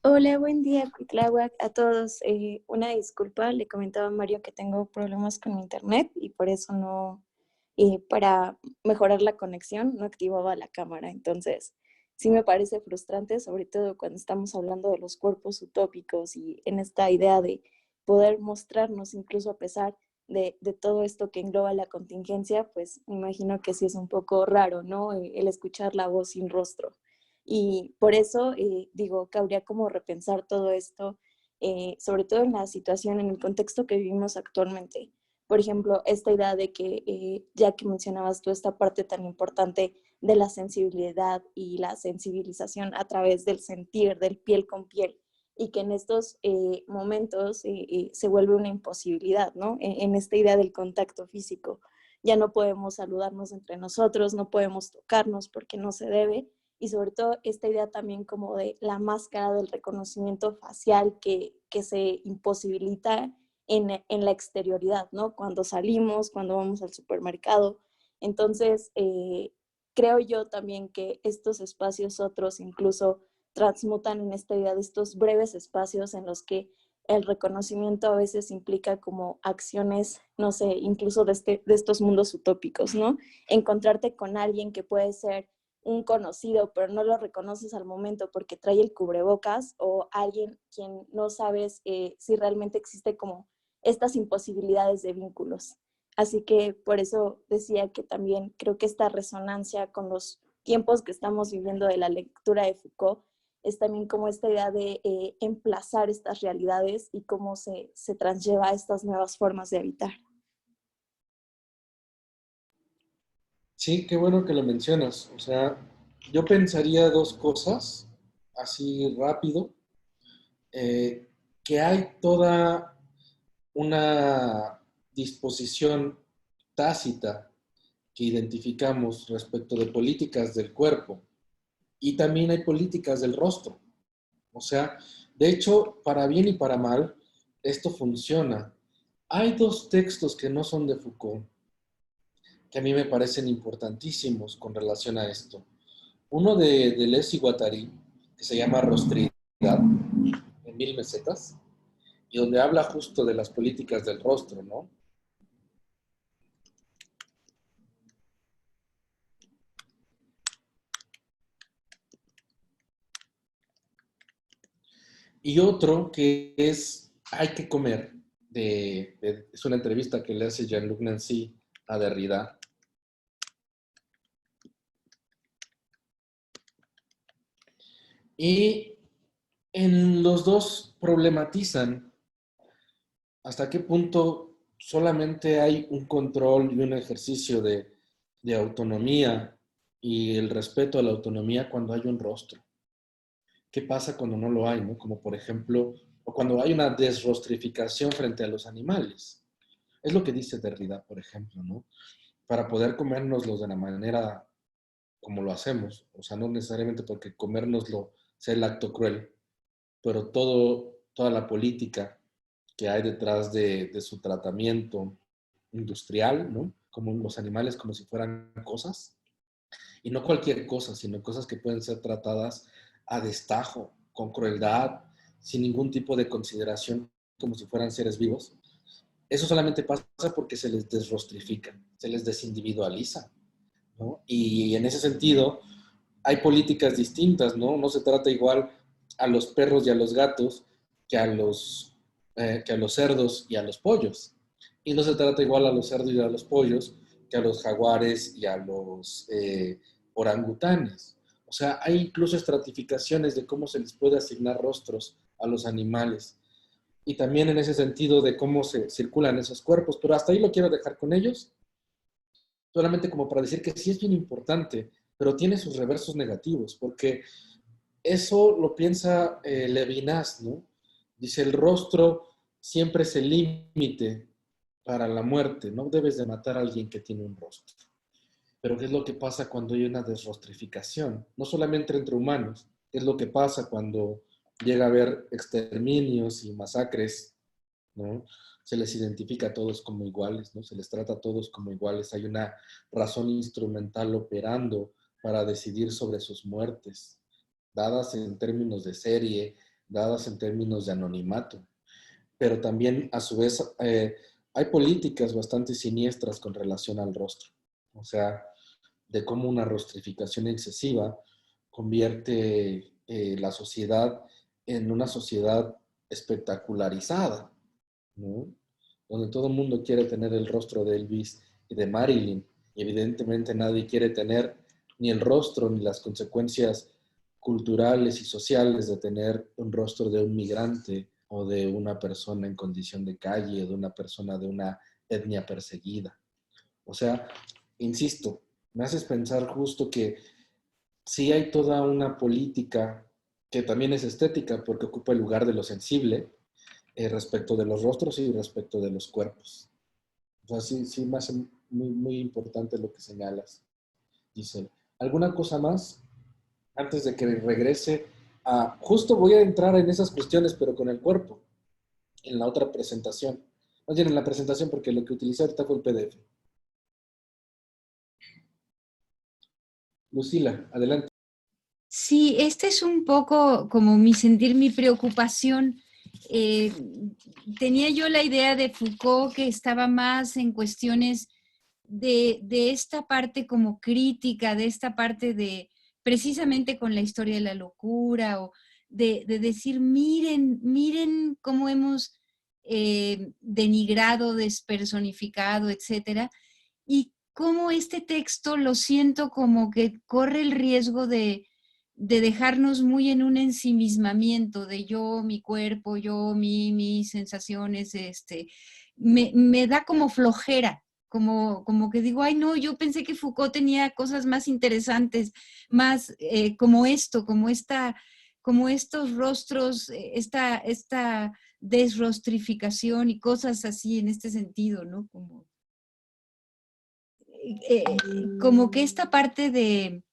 Hola, buen día, Cuitláhuac, a todos. Una disculpa, le comentaba a Mario que tengo problemas con mi internet y por eso no, para mejorar la conexión, no activaba la cámara. Entonces, sí me parece frustrante, sobre todo cuando estamos hablando de los cuerpos utópicos y en esta idea de poder mostrarnos incluso a pesar de todo esto que engloba la contingencia, pues me imagino que sí es un poco raro, ¿no? El escuchar la voz sin rostro. Y por eso digo que habría como repensar todo esto, sobre todo en la situación, en el contexto que vivimos actualmente. Por ejemplo, esta idea de que, ya que mencionabas tú esta parte tan importante de la sensibilidad y la sensibilización a través del sentir, del piel con piel, y que en estos momentos se vuelve una imposibilidad, ¿no? En esta idea del contacto físico. Ya no podemos saludarnos entre nosotros, no podemos tocarnos porque no se debe, y sobre todo esta idea también como de la máscara del reconocimiento facial que se imposibilita en la exterioridad, ¿no? Cuando salimos, cuando vamos al supermercado. Entonces, creo yo también que estos espacios otros incluso transmutan en esta idea de estos breves espacios en los que el reconocimiento a veces implica como acciones, no sé, incluso de estos mundos utópicos, ¿no? Encontrarte con alguien que puede ser un conocido, pero no lo reconoces al momento porque trae el cubrebocas, o alguien quien no sabes si realmente existe como estas imposibilidades de vínculos. Así que por eso decía que también creo que esta resonancia con los tiempos que estamos viviendo de la lectura de Foucault es también como esta idea de emplazar estas realidades y cómo se translleva a estas nuevas formas de habitar. Sí, qué bueno que lo mencionas. O sea, yo pensaría dos cosas, así rápido, que hay toda una disposición tácita que identificamos respecto de políticas del cuerpo y también hay políticas del rostro. O sea, de hecho, para bien y para mal, esto funciona. Hay dos textos que no son de Foucault, que a mí me parecen importantísimos con relación a esto. Uno de Deleuze y Guattari, que se llama Rostridad, en 1000 mesetas, y donde habla justo de las políticas del rostro, ¿no? Y otro que es Hay que comer, es una entrevista que le hace Jean-Luc Nancy a Derrida. Y en los dos problematizan hasta qué punto solamente hay un control y un ejercicio de autonomía y el respeto a la autonomía cuando hay un rostro. ¿Qué pasa cuando no lo hay, no? Como por ejemplo, o cuando hay una desrostrificación frente a los animales. Es lo que dice Derrida, por ejemplo, ¿no? Para poder comérnoslos de la manera como lo hacemos. O sea, no necesariamente porque comérnoslo sea el acto cruel, pero toda la política que hay detrás de su tratamiento industrial, ¿no? Como los animales como si fueran cosas. Y no cualquier cosa, sino cosas que pueden ser tratadas a destajo, con crueldad, sin ningún tipo de consideración, como si fueran seres vivos. Eso solamente pasa porque se les desrostrifica, se les desindividualiza, ¿no? Y en ese sentido, hay políticas distintas, ¿no? No se trata igual a los perros y a los gatos que a los cerdos y a los pollos. Y no se trata igual a los cerdos y a los pollos que a los jaguares y a los orangutanes. O sea, hay incluso estratificaciones de cómo se les puede asignar rostros a los animales. Y también en ese sentido de cómo se circulan esos cuerpos. Pero hasta ahí lo quiero dejar con ellos, solamente como para decir que sí es bien importante, pero tiene sus reversos negativos, porque eso lo piensa Levinas, ¿no? Dice, el rostro siempre es el límite para la muerte, no debes de matar a alguien que tiene un rostro. Pero ¿qué es lo que pasa cuando hay una desrostrificación? No solamente entre humanos, ¿qué es lo que pasa cuando llega a haber exterminios y masacres, ¿no? Se les identifica a todos como iguales, ¿no? Se les trata a todos como iguales. Hay una razón instrumental operando para decidir sobre sus muertes, dadas en términos de serie, dadas en términos de anonimato. Pero también, a su vez, hay políticas bastante siniestras con relación al rostro. O sea, de cómo una rostrificación excesiva convierte la sociedad en una sociedad espectacularizada, ¿no? Donde todo el mundo quiere tener el rostro de Elvis y de Marilyn, y evidentemente nadie quiere tener ni el rostro ni las consecuencias culturales y sociales de tener un rostro de un migrante o de una persona en condición de calle, de una persona de una etnia perseguida. O sea, insisto, me haces pensar justo que sí hay toda una política que también es estética porque ocupa el lugar de lo sensible respecto de los rostros y respecto de los cuerpos. O sea, sí, sí me hace muy, muy importante lo que señalas, Giselle. ¿Alguna cosa más antes de que regrese a... Justo voy a entrar en esas cuestiones, pero con el cuerpo, en la otra presentación. Más bien en la presentación porque lo que utilicé ahorita fue el PDF. Lucila, adelante. Sí, este es un poco como mi sentir, mi preocupación. Eh, Tenía yo la idea de Foucault que estaba más en cuestiones de esta parte como crítica, de esta parte de precisamente con la historia de la locura o de decir, miren, miren cómo hemos denigrado, despersonificado, etcétera, y cómo este texto lo siento como que corre el riesgo de dejarnos muy en un ensimismamiento de yo, mi cuerpo, yo, mis sensaciones, me da como flojera, como que digo, ay no, yo pensé que Foucault tenía cosas más interesantes, más como esto, como estos rostros, esta desrostrificación y cosas así en este sentido, ¿no? Como que esta parte de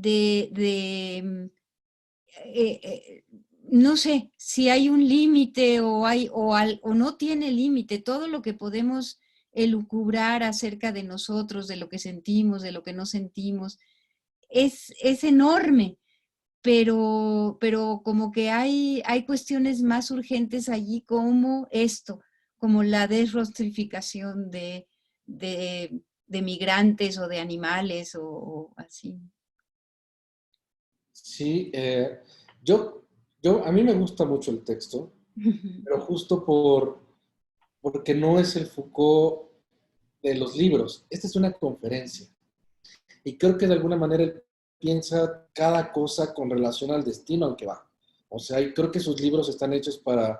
eh, eh, no sé si hay un límite o no tiene límite, todo lo que podemos elucubrar acerca de nosotros, de lo que sentimos, de lo que no sentimos, es enorme, pero como que hay cuestiones más urgentes allí como esto, como la desrostrificación de migrantes o de animales o así. Sí, a mí me gusta mucho el texto, pero justo porque no es el Foucault de los libros. Esta es una conferencia. Y creo que de alguna manera él piensa cada cosa con relación al destino al que va. O sea, y creo que sus libros están hechos para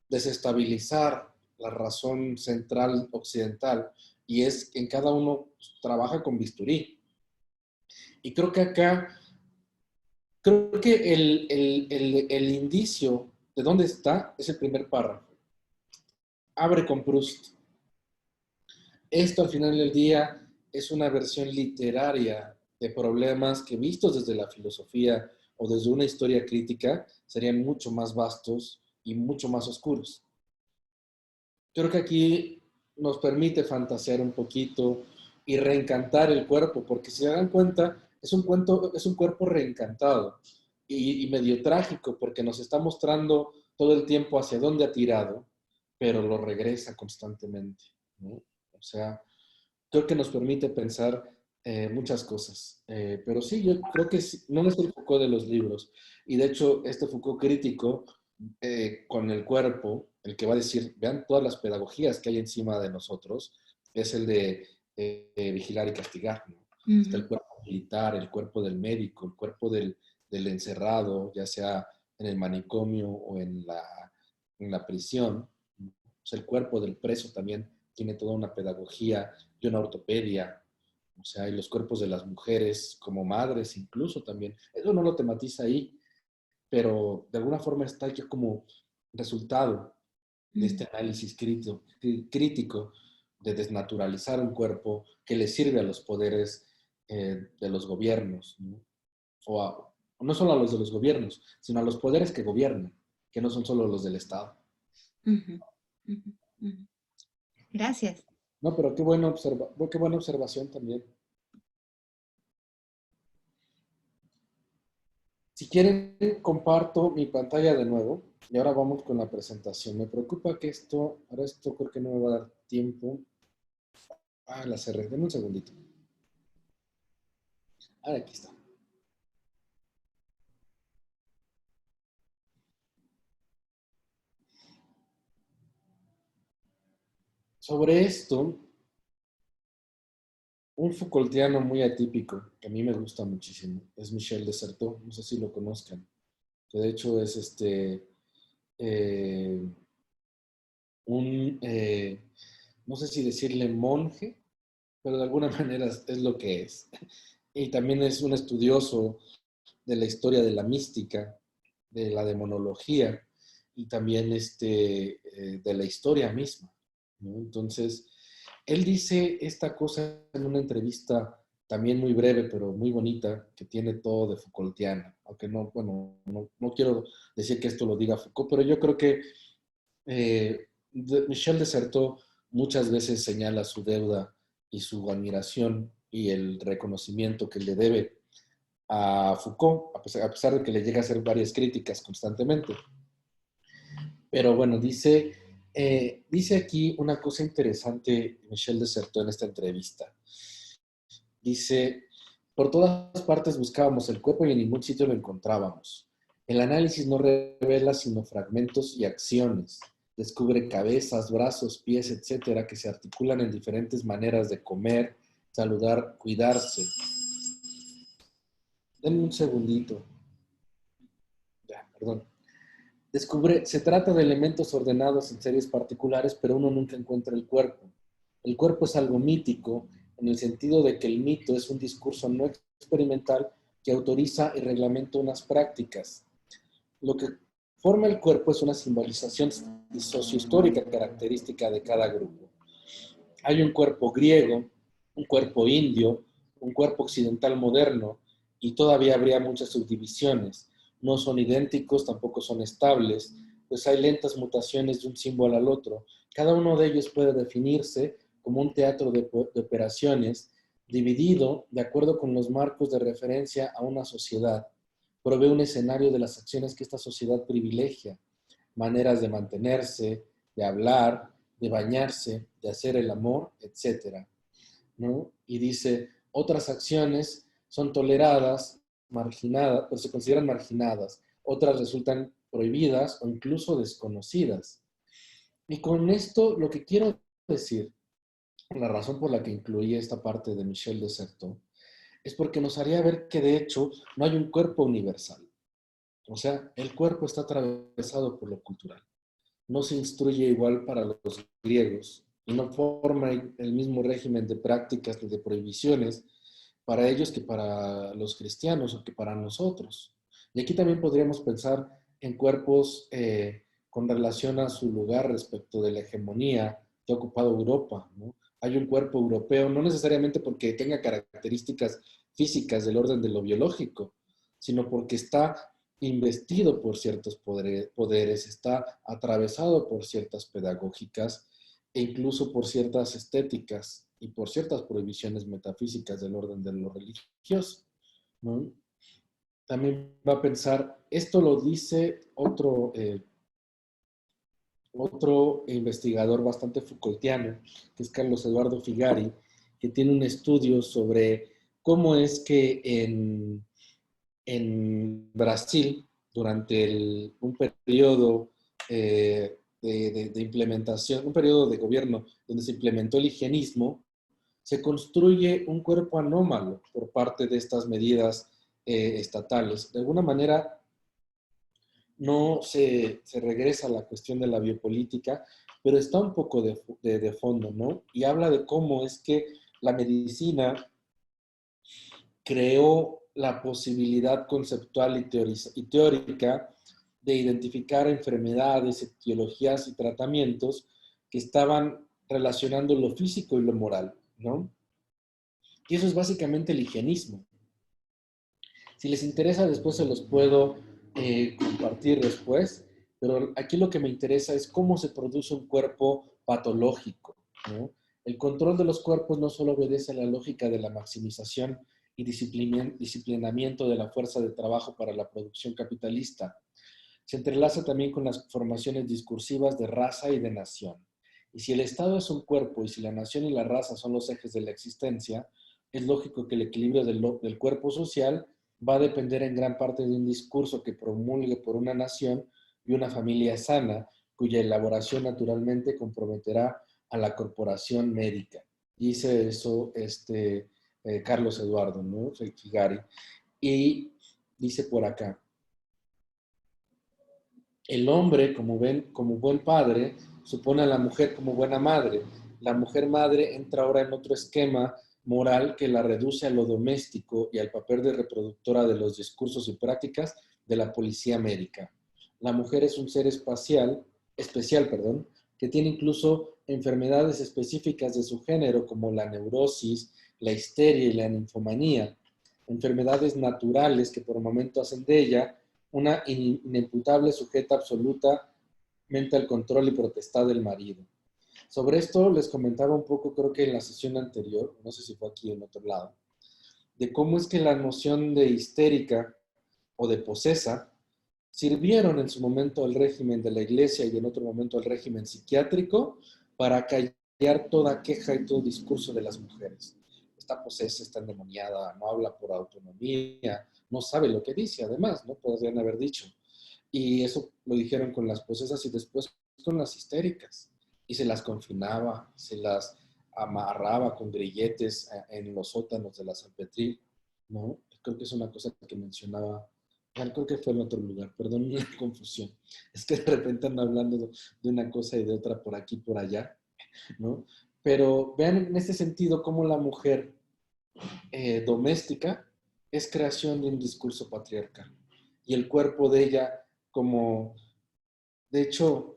desestabilizar la razón central occidental. Y es que en cada uno trabaja con bisturí. Y creo que acá, creo que el indicio de dónde está es el primer párrafo. Abre con Proust. Esto al final del día es una versión literaria de problemas que vistos desde la filosofía o desde una historia crítica serían mucho más vastos y mucho más oscuros. Creo que aquí nos permite fantasear un poquito y reencantar el cuerpo, porque si se dan cuenta, es un cuerpo reencantado y medio trágico, porque nos está mostrando todo el tiempo hacia dónde ha tirado, pero lo regresa constantemente, ¿no? O sea, creo que nos permite pensar muchas cosas. Pero sí, yo creo que no es el Foucault de los libros. Y de hecho, este Foucault crítico con el cuerpo, el que va a decir, vean todas las pedagogías que hay encima de nosotros, es el de vigilar y castigar, ¿no? Está el cuerpo militar, el cuerpo del médico, el cuerpo del encerrado, ya sea en el manicomio o en la prisión. O sea, el cuerpo del preso también tiene toda una pedagogía y una ortopedia. O sea, y los cuerpos de las mujeres como madres incluso también. Eso no lo tematiza ahí, pero de alguna forma está aquí como resultado de este análisis crítico de desnaturalizar un cuerpo que le sirve a los poderes de los gobiernos, ¿no? No solo a los de los gobiernos, sino a los poderes que gobiernan, que no son solo los del Estado. Gracias. No, pero qué buena observación también. Si quieren, comparto mi pantalla de nuevo y ahora vamos con la presentación. Me preocupa que ahora esto creo que no me va a dar tiempo. La cerré. Denme un segundito. Aquí está. Sobre esto, un Foucaultiano muy atípico, que a mí me gusta muchísimo, es Michel Desserteau, no sé si lo conozcan, que de hecho es eh, un, no sé si decirle monje, pero de alguna manera es lo que es. Y también es un estudioso de la historia de la mística, de la demonología y también de la historia misma, ¿no? Entonces, él dice esta cosa en una entrevista también muy breve, pero muy bonita, que tiene todo de Foucaultiana, aunque no, bueno, no quiero decir que esto lo diga Foucault, pero yo creo que Michel Desserteau muchas veces señala su deuda y su admiración y el reconocimiento que le debe a Foucault, a pesar de que le llega a hacer varias críticas constantemente. Pero bueno, dice aquí una cosa interesante Michel Desserteau en esta entrevista. Dice, por todas partes buscábamos el cuerpo y en ningún sitio lo encontrábamos. El análisis no revela sino fragmentos y acciones. Descubre cabezas, brazos, pies, etcétera, que se articulan en diferentes maneras de comer, saludar, cuidarse. Denme un segundito. Ya, perdón. Se trata de elementos ordenados en series particulares, pero uno nunca encuentra el cuerpo. El cuerpo es algo mítico, en el sentido de que el mito es un discurso no experimental que autoriza y reglamenta unas prácticas. Lo que forma el cuerpo es una simbolización sociohistórica característica de cada grupo. Hay un cuerpo griego, un cuerpo indio, un cuerpo occidental moderno, y todavía habría muchas subdivisiones. No son idénticos, tampoco son estables, pues hay lentas mutaciones de un símbolo al otro. Cada uno de ellos puede definirse como un teatro de operaciones dividido de acuerdo con los marcos de referencia a una sociedad. Provee un escenario de las acciones que esta sociedad privilegia, maneras de mantenerse, de hablar, de bañarse, de hacer el amor, etcétera, ¿no? Y dice, otras acciones son toleradas, marginadas, pues se consideran marginadas, otras resultan prohibidas o incluso desconocidas. Y con esto lo que quiero decir, la razón por la que incluí esta parte de Michel Desserteau, es porque nos haría ver que de hecho no hay un cuerpo universal. O sea, el cuerpo está atravesado por lo cultural. No se instruye igual para los griegos y no forma el mismo régimen de prácticas ni de prohibiciones para ellos que para los cristianos o que para nosotros. Y aquí también podríamos pensar en cuerpos con relación a su lugar respecto de la hegemonía que ha ocupado Europa, ¿no? Hay un cuerpo europeo, no necesariamente porque tenga características físicas del orden de lo biológico, sino porque está investido por ciertos poderes, está atravesado por ciertas pedagógicas e incluso por ciertas estéticas y por ciertas prohibiciones metafísicas del orden de lo religioso, ¿no? También va a pensar, esto lo dice otro investigador bastante Foucaultiano, que es Carlos Eduardo Figari, que tiene un estudio sobre cómo es que en Brasil, durante un periodo de implementación, un periodo de gobierno donde se implementó el higienismo, se construye un cuerpo anómalo por parte de estas medidas estatales. De alguna manera, no se regresa a la cuestión de la biopolítica, pero está un poco de fondo, ¿no? Y habla de cómo es que la medicina creó la posibilidad conceptual y teórica de identificar enfermedades, etiologías y tratamientos que estaban relacionando lo físico y lo moral, ¿no? Y eso es básicamente el higienismo. Si les interesa, después se los puedo compartir después, pero aquí lo que me interesa es cómo se produce un cuerpo patológico, ¿no? El control de los cuerpos no solo obedece a la lógica de la maximización y disciplinamiento de la fuerza de trabajo para la producción capitalista, se entrelaza también con las formaciones discursivas de raza y de nación. Y si el Estado es un cuerpo y si la nación y la raza son los ejes de la existencia, es lógico que el equilibrio del cuerpo social va a depender en gran parte de un discurso que promulgue por una nación y una familia sana, cuya elaboración naturalmente comprometerá a la corporación médica. Dice eso Carlos Eduardo, ¿no? Figari. Y dice por acá, el hombre, como buen padre, supone a la mujer como buena madre. La mujer madre entra ahora en otro esquema moral que la reduce a lo doméstico y al papel de reproductora de los discursos y prácticas de la policía médica. La mujer es un ser especial, que tiene incluso enfermedades específicas de su género, como la neurosis, la histeria y la ninfomanía, enfermedades naturales que por momento hacen de ella una inimputable sujeta absolutamente al control y potestad del marido. Sobre esto les comentaba un poco, creo que en la sesión anterior, no sé si fue aquí o en otro lado, de cómo es que la noción de histérica o de posesa sirvieron en su momento al régimen de la iglesia y en otro momento al régimen psiquiátrico para callar toda queja y todo discurso de las mujeres. Está posesa, está endemoniada, no habla por autonomía, no sabe lo que dice, además, ¿no? Podrían haber dicho. Y eso lo dijeron con las posesas y después con las histéricas. Y se las confinaba, se las amarraba con grilletes en los sótanos de la San Petril, ¿no? Creo que es una cosa que mencionaba, creo que fue en otro lugar, perdón la confusión. Es que de repente ando hablando de una cosa y de otra por aquí, por allá, ¿no? Pero vean en este sentido cómo la mujer doméstica es creación de un discurso patriarcal. Y el cuerpo de ella como, de hecho,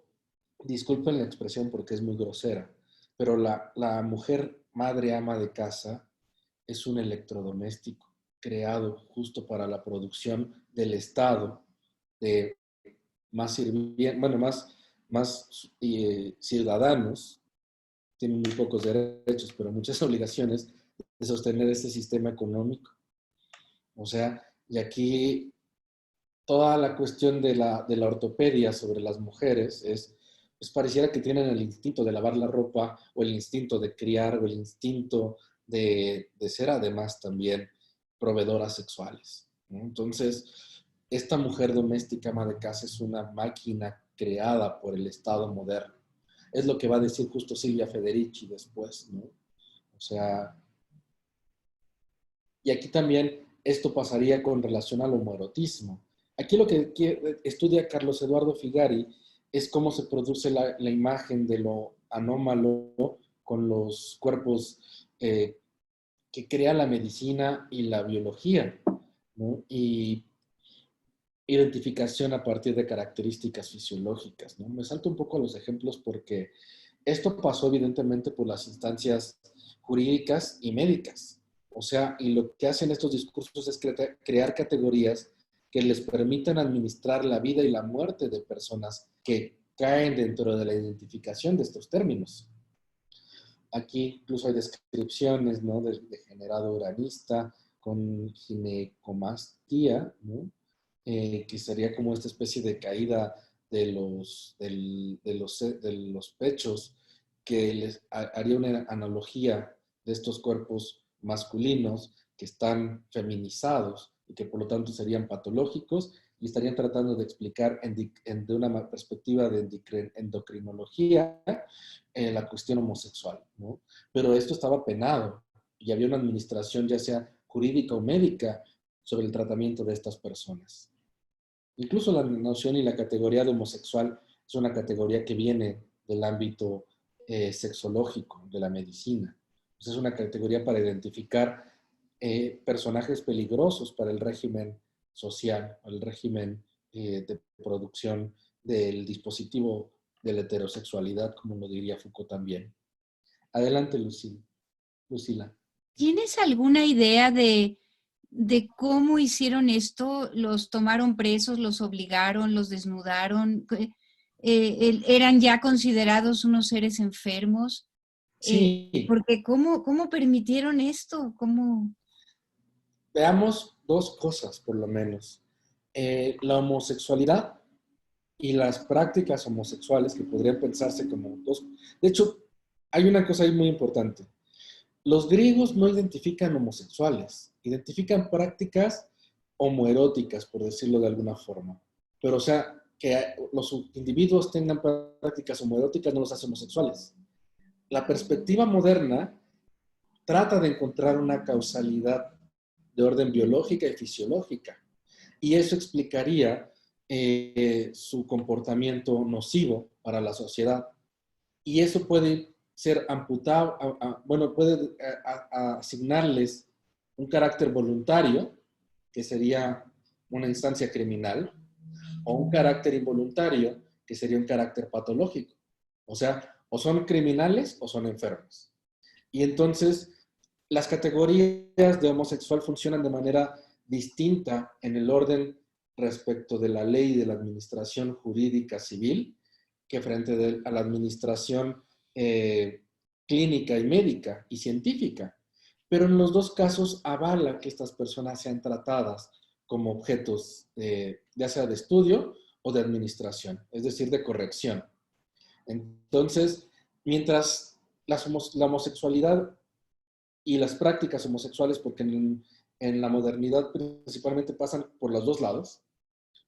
disculpen la expresión porque es muy grosera, pero la mujer madre ama de casa es un electrodoméstico creado justo para la producción del Estado de más ciudadanos, tienen muy pocos derechos, pero muchas obligaciones de sostener este sistema económico. O sea, y aquí toda la cuestión de la ortopedia sobre las mujeres pues pareciera que tienen el instinto de lavar la ropa o el instinto de criar o el instinto de ser además también proveedoras sexuales, ¿no? Entonces, esta mujer doméstica ama de casa es una máquina creada por el Estado moderno. Es lo que va a decir justo Silvia Federici después, ¿no? O sea, y aquí también esto pasaría con relación al homoerotismo. Aquí lo que estudia Carlos Eduardo Figari es cómo se produce la imagen de lo anómalo con los cuerpos que crea la medicina y la biología, ¿no? Y identificación a partir de características fisiológicas, ¿no? Me salto un poco a los ejemplos porque esto pasó evidentemente por las instancias jurídicas y médicas. O sea, y lo que hacen estos discursos es crear categorías que les permitan administrar la vida y la muerte de personas que caen dentro de la identificación de estos términos. Aquí incluso hay descripciones, ¿no?, de degenerado uranista con ginecomastía, ¿no?, que sería como esta especie de caída de los pechos, que les haría una analogía de estos cuerpos masculinos que están feminizados y que por lo tanto serían patológicos y estarían tratando de explicar de una perspectiva de endocrinología la cuestión homosexual, ¿no? Pero esto estaba penado y había una administración ya sea jurídica o médica sobre el tratamiento de estas personas. Incluso la noción y la categoría de homosexual es una categoría que viene del ámbito sexológico, de la medicina. Pues es una categoría para identificar personajes peligrosos para el régimen social, el régimen de producción del dispositivo de la heterosexualidad, como lo diría Foucault también. Adelante, Lucila. ¿Tienes alguna idea de cómo hicieron esto? ¿Los tomaron presos, los obligaron, los desnudaron? ¿Eran ya considerados unos seres enfermos? Sí. Porque ¿cómo permitieron esto? ¿Cómo? Veamos dos cosas, por lo menos. La homosexualidad y las prácticas homosexuales, que podrían pensarse como dos. De hecho, hay una cosa ahí muy importante. Los griegos no identifican homosexuales, identifican prácticas homoeróticas, por decirlo de alguna forma. Pero, o sea, que los individuos tengan prácticas homoeróticas no los hace homosexuales. La perspectiva moderna trata de encontrar una causalidad de orden biológica y fisiológica. Y eso explicaría su comportamiento nocivo para la sociedad. Y eso puede ser amputado, bueno, puede asignarles un carácter voluntario, que sería una instancia criminal, o un carácter involuntario, que sería un carácter patológico. O sea, o son criminales o son enfermos. Y entonces, las categorías de homosexual funcionan de manera distinta en el orden respecto de la ley y de la administración jurídica civil que frente a la administración clínica y médica y científica. Pero en los dos casos avala que estas personas sean tratadas como objetos ya sea de estudio o de administración, es decir, de corrección. Entonces, mientras la homosexualidad y las prácticas homosexuales, porque en la modernidad principalmente pasan por los dos lados,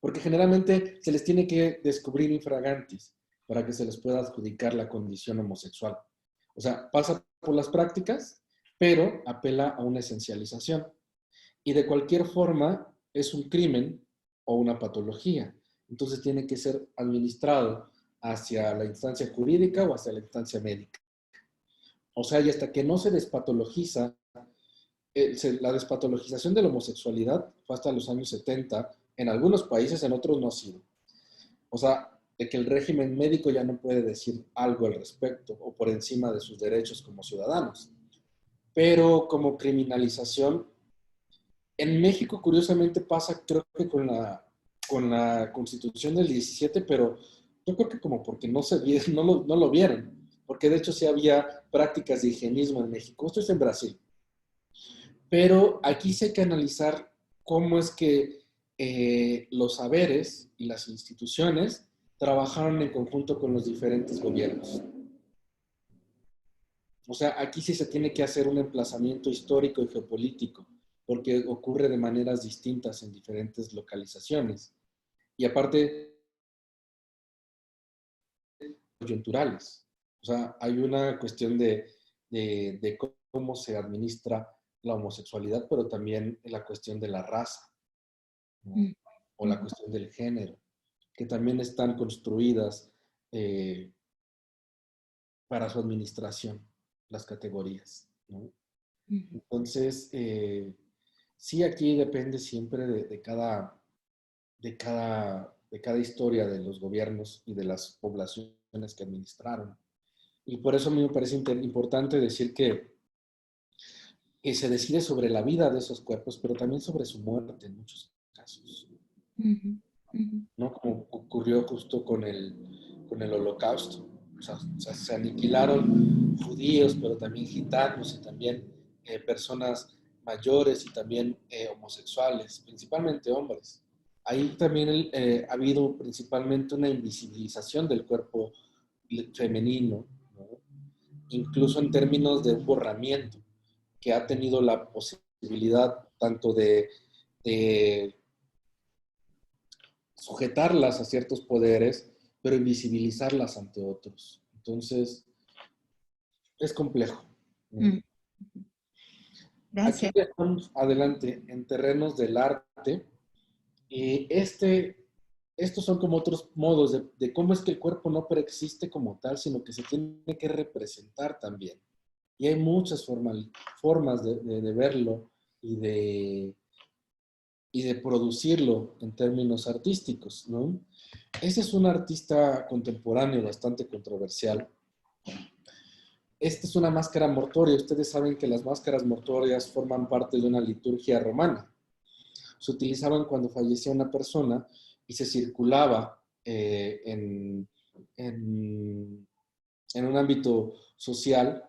porque generalmente se les tiene que descubrir infragantis para que se les pueda adjudicar la condición homosexual. O sea, pasa por las prácticas, pero apela a una esencialización. Y de cualquier forma es un crimen o una patología. Entonces tiene que ser administrado hacia la instancia jurídica o hacia la instancia médica. O sea, y hasta que no se despatologiza, la despatologización de la homosexualidad fue hasta los años 70, en algunos países, en otros no ha sido. O sea, de que el régimen médico ya no puede decir algo al respecto o por encima de sus derechos como ciudadanos. Pero como criminalización, en México curiosamente pasa, creo que con la Constitución del 17, pero yo creo que como porque no lo vieron, porque de hecho sí había prácticas de higienismo en México. Esto es en Brasil. Pero aquí sí hay que analizar cómo es que los saberes y las instituciones trabajaron en conjunto con los diferentes gobiernos. O sea, aquí sí se tiene que hacer un emplazamiento histórico y geopolítico, porque ocurre de maneras distintas en diferentes localizaciones. Y aparte, coyunturales. O sea, hay una cuestión de cómo se administra la homosexualidad, pero también la cuestión de la raza, ¿no? O la cuestión del género, que también están construidas para su administración, las categorías, ¿no? Entonces, sí, aquí depende siempre de cada historia de los gobiernos y de las poblaciones que administraron. Y por eso a mí me parece importante decir que se decide sobre la vida de esos cuerpos, pero también sobre su muerte en muchos casos. ¿No? Como ocurrió justo con el Holocausto. O sea, se aniquilaron judíos, pero también gitanos y también personas mayores y también homosexuales, principalmente hombres. Ahí también ha habido principalmente una invisibilización del cuerpo femenino, ¿no? Incluso en términos de un borramiento, que ha tenido la posibilidad tanto de sujetarlas a ciertos poderes, pero invisibilizarlas ante otros. Entonces, es complejo. Gracias. Aquí estamos adelante en terrenos del arte. Estos son como otros modos de cómo es que el cuerpo no preexiste como tal, sino que se tiene que representar también. Y hay muchas formas de verlo y de producirlo en términos artísticos, ¿no? Este es un artista contemporáneo bastante controversial. Esta es una máscara mortuoria. Ustedes saben que las máscaras mortuorias forman parte de una liturgia romana. Se utilizaban cuando fallecía una persona y se circulaba en un ámbito social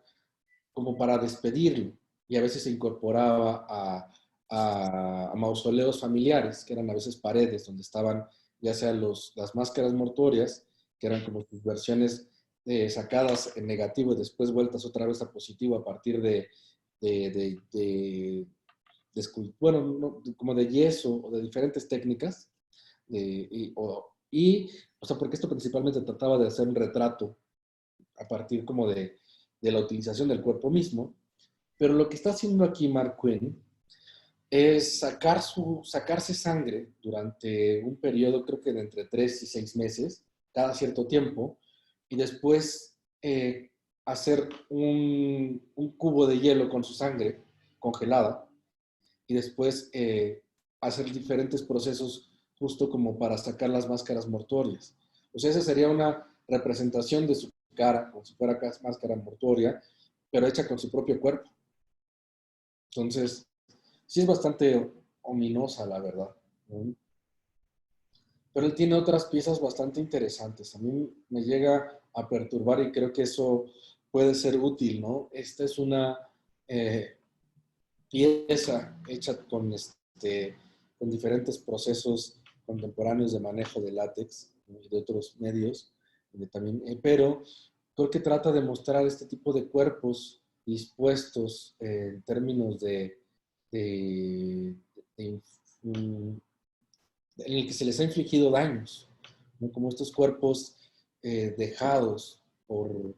como para despedirlo. Y a veces se incorporaba a mausoleos familiares, que eran a veces paredes donde estaban ya sea las máscaras mortuorias, que eran como sus versiones sacadas en negativo y después vueltas otra vez a positivo a partir como de yeso o de diferentes técnicas. O sea, porque esto principalmente trataba de hacer un retrato a partir como de la utilización del cuerpo mismo, Pero lo que está haciendo aquí Mark Quinn es sacarse sangre durante un periodo, creo que de entre 3 y 6 meses, cada cierto tiempo, y después hacer un cubo de hielo con su sangre congelada, y después hacer diferentes procesos justo como para sacar las máscaras mortuorias. O sea, esa sería una representación de su cara, como si fuera máscara mortuoria, pero hecha con su propio cuerpo. Entonces, sí es bastante ominosa, la verdad, ¿no? Pero él tiene otras piezas bastante interesantes. A mí me llega a perturbar y creo que eso puede ser útil, ¿no? Esta es una pieza hecha con diferentes procesos contemporáneos de manejo de látex y de otros medios, también, pero creo que trata de mostrar este tipo de cuerpos dispuestos en términos de en el que se les ha infligido daños, ¿no? Como estos cuerpos dejados por,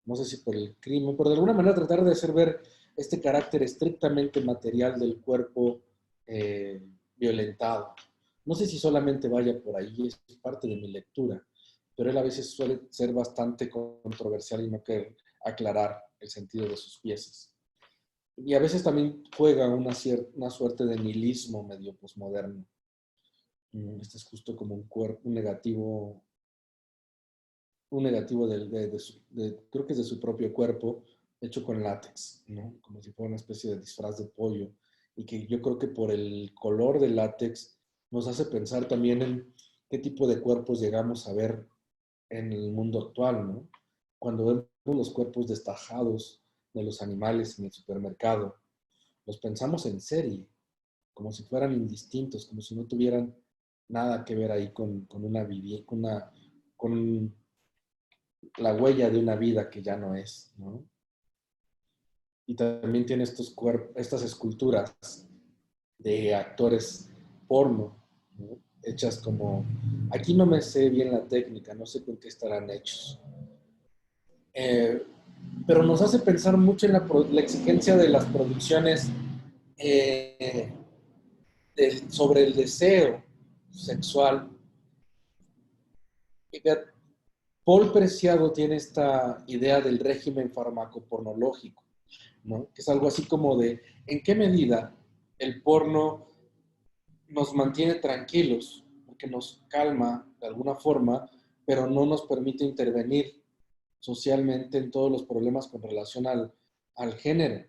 no sé si por el crimen, pero de alguna manera tratar de hacer ver este carácter estrictamente material del cuerpo violentado. No sé si solamente vaya por ahí, es parte de mi lectura, pero él a veces suele ser bastante controversial y no querer aclarar el sentido de sus piezas. Y a veces también juega una suerte de nihilismo medio posmoderno. Este es justo como un cuerpo, un negativo creo que es de su propio cuerpo, hecho con látex, ¿no? Como si fuera una especie de disfraz de pollo. Y que yo creo que por el color del látex nos hace pensar también en qué tipo de cuerpos llegamos a ver en el mundo actual, ¿no? Cuando vemos los cuerpos destajados de los animales en el supermercado, los pensamos en serie, como si fueran indistintos, como si no tuvieran nada que ver ahí con la huella de una vida que ya no es, ¿no? Y también tiene estas esculturas de actores porno, ¿no? Hechas como, aquí no me sé bien la técnica, no sé con qué estarán hechos, pero nos hace pensar mucho en la exigencia de las producciones sobre el deseo sexual. Paul Preciado tiene esta idea del régimen farmacopornológico, ¿no? Que es algo así como de en qué medida el porno nos mantiene tranquilos, porque nos calma de alguna forma, pero no nos permite intervenir socialmente en todos los problemas con relación al género.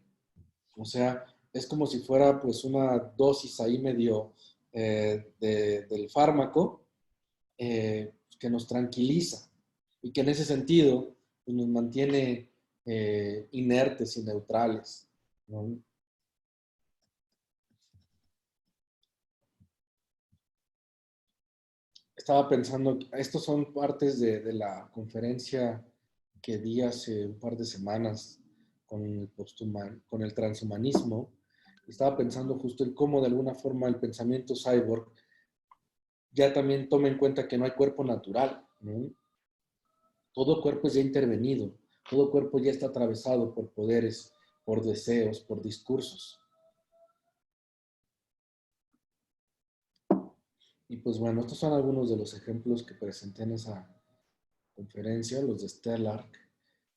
O sea, es como si fuera pues una dosis ahí medio del fármaco que nos tranquiliza y que en ese sentido pues, nos mantiene inertes y neutrales, ¿no? Estaba pensando, estos son partes de la conferencia que di hace un par de semanas con el transhumanismo. Estaba pensando justo en cómo de alguna forma el pensamiento cyborg ya también toma en cuenta que no hay cuerpo natural, ¿no? Todo cuerpo es ya intervenido, todo cuerpo ya está atravesado por poderes, por deseos, por discursos. Y pues bueno, estos son algunos de los ejemplos que presenté en esa conferencia, los de Stellark,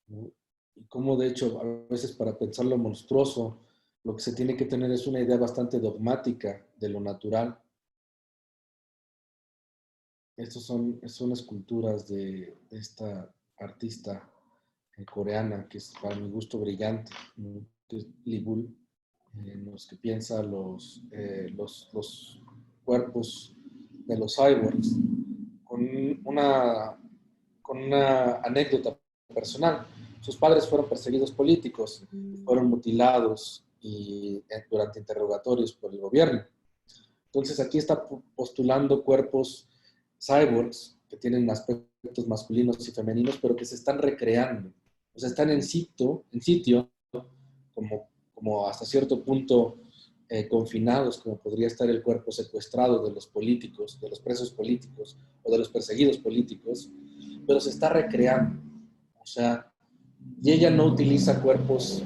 ¿no? Y cómo de hecho a veces para pensar lo monstruoso, lo que se tiene que tener es una idea bastante dogmática de lo natural. Estos son esculturas de esta artista coreana, que es para mi gusto brillante, ¿no? Que es Lee Bull, en los que piensa los cuerpos de los cyborgs, con una, con una anécdota personal. Sus padres fueron perseguidos políticos, fueron mutilados durante interrogatorios por el gobierno. Entonces aquí está postulando cuerpos cyborgs que tienen aspectos masculinos y femeninos, pero que se están recreando. O sea, están en sitio como hasta cierto punto confinados, como podría estar el cuerpo secuestrado de los políticos, de los presos políticos o de los perseguidos políticos, pero se está recreando. O sea, Y ella no utiliza cuerpos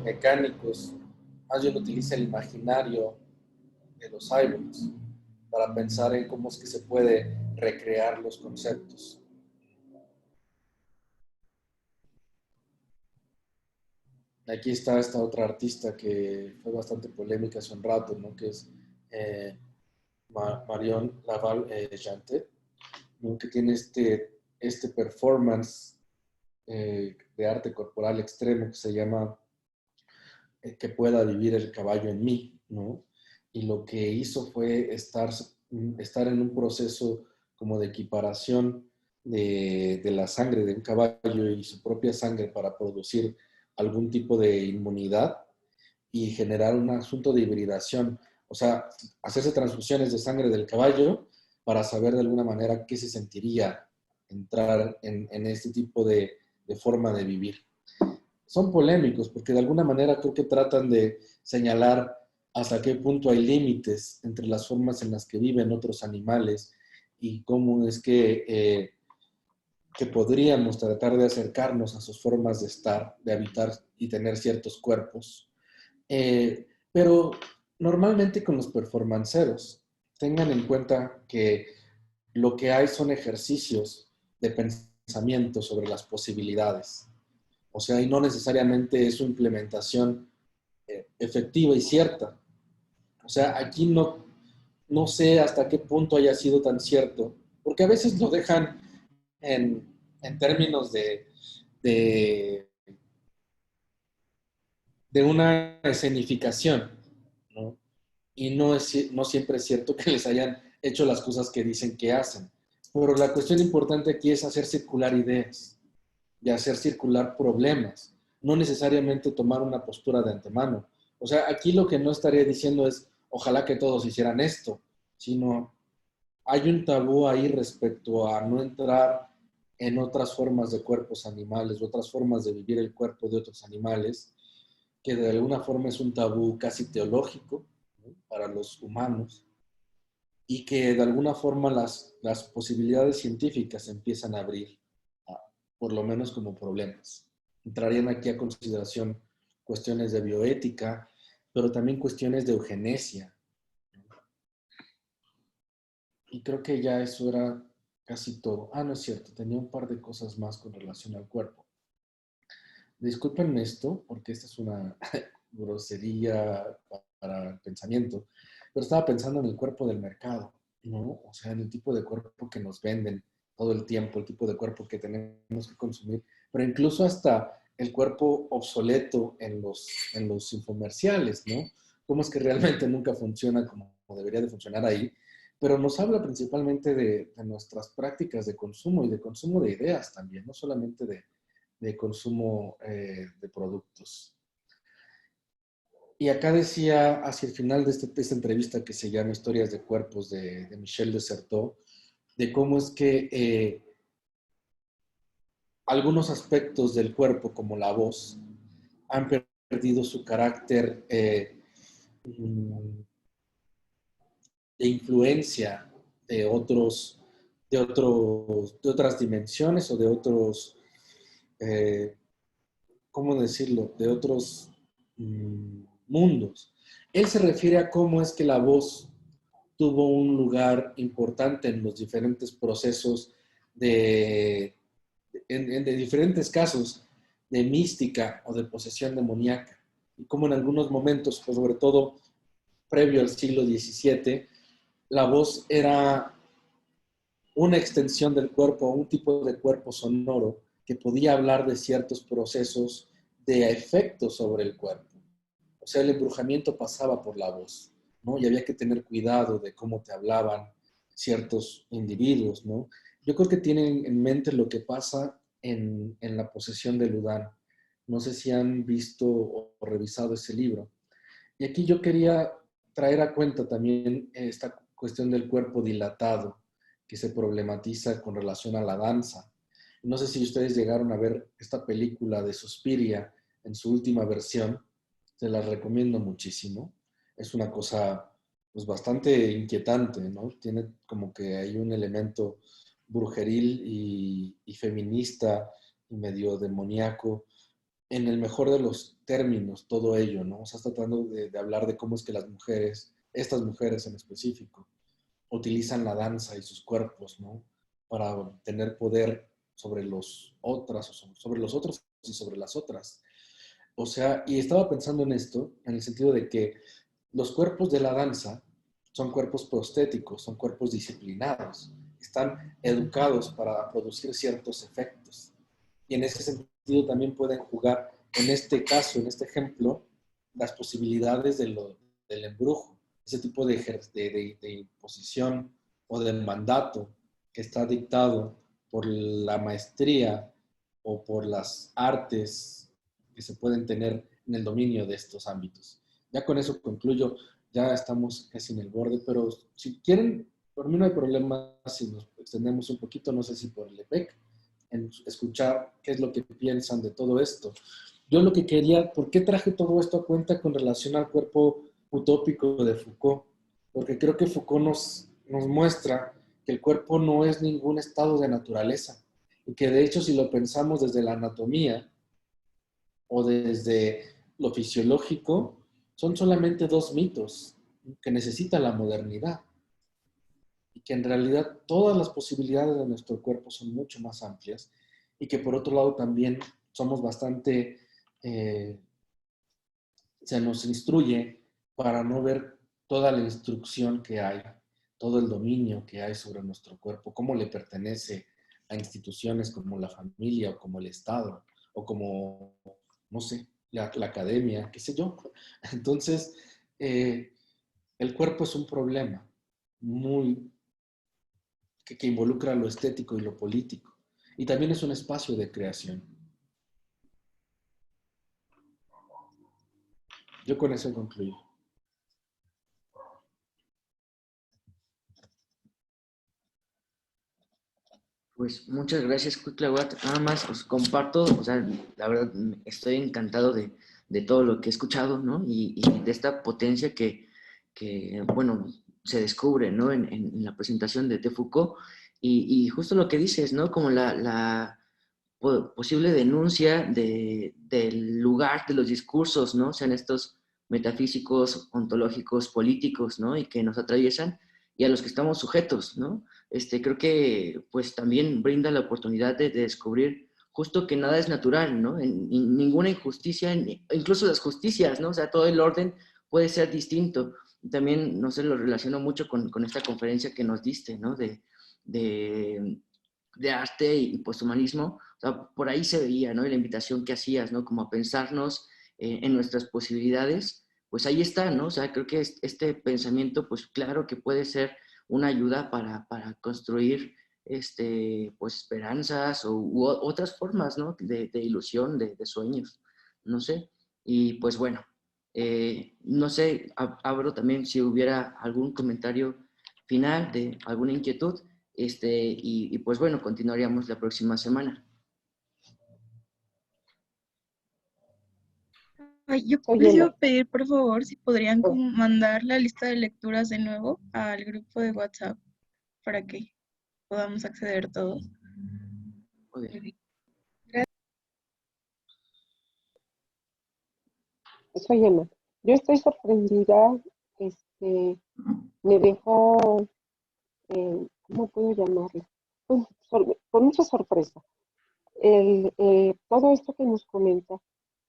mecánicos, más bien utiliza el imaginario de los cyborgs para pensar en cómo es que se puede recrear los conceptos. Aquí está esta otra artista que fue bastante polémica hace un rato, ¿no? Que es eh, Marion Laval Jantet, ¿no? Que tiene este performance de arte corporal extremo que se llama Que pueda vivir el caballo en mí, ¿no? Y lo que hizo fue estar en un proceso como de equiparación de la sangre de un caballo y su propia sangre para producir algún tipo de inmunidad y generar un asunto de hibridación. O sea, hacerse transfusiones de sangre del caballo para saber de alguna manera qué se sentiría entrar en este tipo de forma de vivir. Son polémicos porque de alguna manera creo que tratan de señalar hasta qué punto hay límites entre las formas en las que viven otros animales y cómo es que podríamos tratar de acercarnos a sus formas de estar, de habitar y tener ciertos cuerpos. Pero normalmente con los performanceros, tengan en cuenta que lo que hay son ejercicios de pensamiento sobre las posibilidades. O sea, y no necesariamente es su implementación efectiva y cierta. O sea, aquí no sé hasta qué punto haya sido tan cierto, porque a veces lo dejan en términos de, de una escenificación, ¿no? Y no siempre es cierto que les hayan hecho las cosas que dicen que hacen. Pero la cuestión importante aquí es hacer circular ideas y hacer circular problemas, no necesariamente tomar una postura de antemano. O sea, aquí lo que no estaría diciendo es, ojalá que todos hicieran esto, sino hay un tabú ahí respecto a no entrar en otras formas de cuerpos animales, otras formas de vivir el cuerpo de otros animales, que de alguna forma es un tabú casi teológico, ¿no? Para los humanos, y que de alguna forma las posibilidades científicas empiezan a abrir, por lo menos como problemas. Entrarían aquí a consideración cuestiones de bioética, pero también cuestiones de eugenesia. Y creo que ya eso era casi todo. Ah, no es cierto, tenía un par de cosas más con relación al cuerpo. Disculpen esto, porque esta es una grosería para el pensamiento, pero estaba pensando en el cuerpo del mercado, ¿no? O sea, en el tipo de cuerpo que nos venden todo el tiempo, el tipo de cuerpo que tenemos que consumir, pero incluso hasta el cuerpo obsoleto en los infomerciales, ¿no? Cómo es que realmente nunca funciona como debería de funcionar ahí, pero nos habla principalmente de nuestras prácticas de consumo y de consumo de ideas también, no solamente de consumo de productos. Y acá decía, hacia el final de esta entrevista que se llama Historias de Cuerpos de Michel Desserteau, de cómo es que algunos aspectos del cuerpo, como la voz, han perdido su carácter de influencia de de otras dimensiones o de otros, eh, ¿cómo decirlo?, de otros mundos. Él se refiere a cómo es que la voz tuvo un lugar importante en los diferentes procesos de diferentes casos de mística o de posesión demoníaca. Y cómo en algunos momentos, pues sobre todo previo al siglo XVII, la voz era una extensión del cuerpo, un tipo de cuerpo sonoro que podía hablar de ciertos procesos de efecto sobre el cuerpo. O sea, el embrujamiento pasaba por la voz, ¿no? Y había que tener cuidado de cómo te hablaban ciertos individuos, ¿no? Yo creo que tienen en mente lo que pasa en la posesión de Ludán. No sé si han visto o revisado ese libro. Y aquí yo quería traer a cuenta también esta cuestión del cuerpo dilatado que se problematiza con relación a la danza. No sé si ustedes llegaron a ver esta película de Suspiria en su última versión. Se las recomiendo muchísimo. Es una cosa pues bastante inquietante, ¿no? Tiene como que hay un elemento brujeril y feminista y medio demoníaco, en el mejor de los términos, todo ello, ¿no? O sea, está tratando de hablar de cómo es que las mujeres, estas mujeres en específico, utilizan la danza y sus cuerpos, ¿no? Para tener poder sobre los otras, o sobre los otros y sobre las otras. O sea, y estaba pensando en esto, en el sentido de que los cuerpos de la danza son cuerpos prostéticos, son cuerpos disciplinados, están educados para producir ciertos efectos. Y en ese sentido también pueden jugar, en este caso, en este ejemplo, las posibilidades del embrujo, ese tipo de imposición o del mandato que está dictado por la maestría o por las artes que se pueden tener en el dominio de estos ámbitos. Ya con eso concluyo, ya estamos casi en el borde, pero si quieren, por mí no hay problema si nos extendemos un poquito, no sé si por el EPEC, en escuchar qué es lo que piensan de todo esto. Yo lo que quería, ¿por qué traje todo esto a cuenta con relación al cuerpo utópico de Foucault? Porque creo que Foucault nos muestra que el cuerpo no es ningún estado de naturaleza y que de hecho si lo pensamos desde la anatomía o desde lo fisiológico, son solamente dos mitos que necesita la modernidad y que en realidad todas las posibilidades de nuestro cuerpo son mucho más amplias y que por otro lado también somos bastante, se nos instruye para no ver toda la instrucción que hay, todo el dominio que hay sobre nuestro cuerpo, cómo le pertenece a instituciones como la familia o como el Estado o como, no sé, la academia, qué sé yo. Entonces, el cuerpo es un problema muy que involucra lo estético y lo político. Y también es un espacio de creación. Yo con eso concluyo. Pues muchas gracias, Cuitlahuac. Nada más os comparto, o sea, la verdad estoy encantado de todo lo que he escuchado, ¿no? Y de esta potencia bueno, se descubre, ¿no? En la presentación de Foucault. Y justo lo que dices, ¿no? Como la posible denuncia del lugar de los discursos, ¿no? Sean estos metafísicos, ontológicos, políticos, ¿no? Y que nos atraviesan y a los que estamos sujetos, ¿no? Creo que pues también brinda la oportunidad de descubrir justo que nada es natural, ¿no? En ninguna injusticia, incluso las justicias, ¿no? O sea, todo el orden puede ser distinto. También, no sé, lo relaciono mucho con esta conferencia que nos diste, ¿no? De, de arte y posthumanismo. O sea, por ahí se veía, ¿no? Y la invitación que hacías, ¿no? Como a pensarnos en nuestras posibilidades, pues ahí está, ¿no? O sea, creo que este pensamiento, pues claro que puede ser una ayuda para construir pues esperanzas u otras formas, ¿no? De ilusión, de sueños, no sé. Y pues bueno, no sé, abro también si hubiera algún comentario final de alguna inquietud, y pues bueno, continuaríamos la próxima semana. Ay, yo Estoy les iba yendo. a pedir, por favor, si podrían Oh, como mandar la lista de lecturas de nuevo al grupo de WhatsApp para que podamos acceder todos. Muy bien. soy Emma. Yo estoy sorprendida. Este, me dejó, ¿cómo puedo llamarlo? Con mucha sorpresa. Todo esto que nos comenta,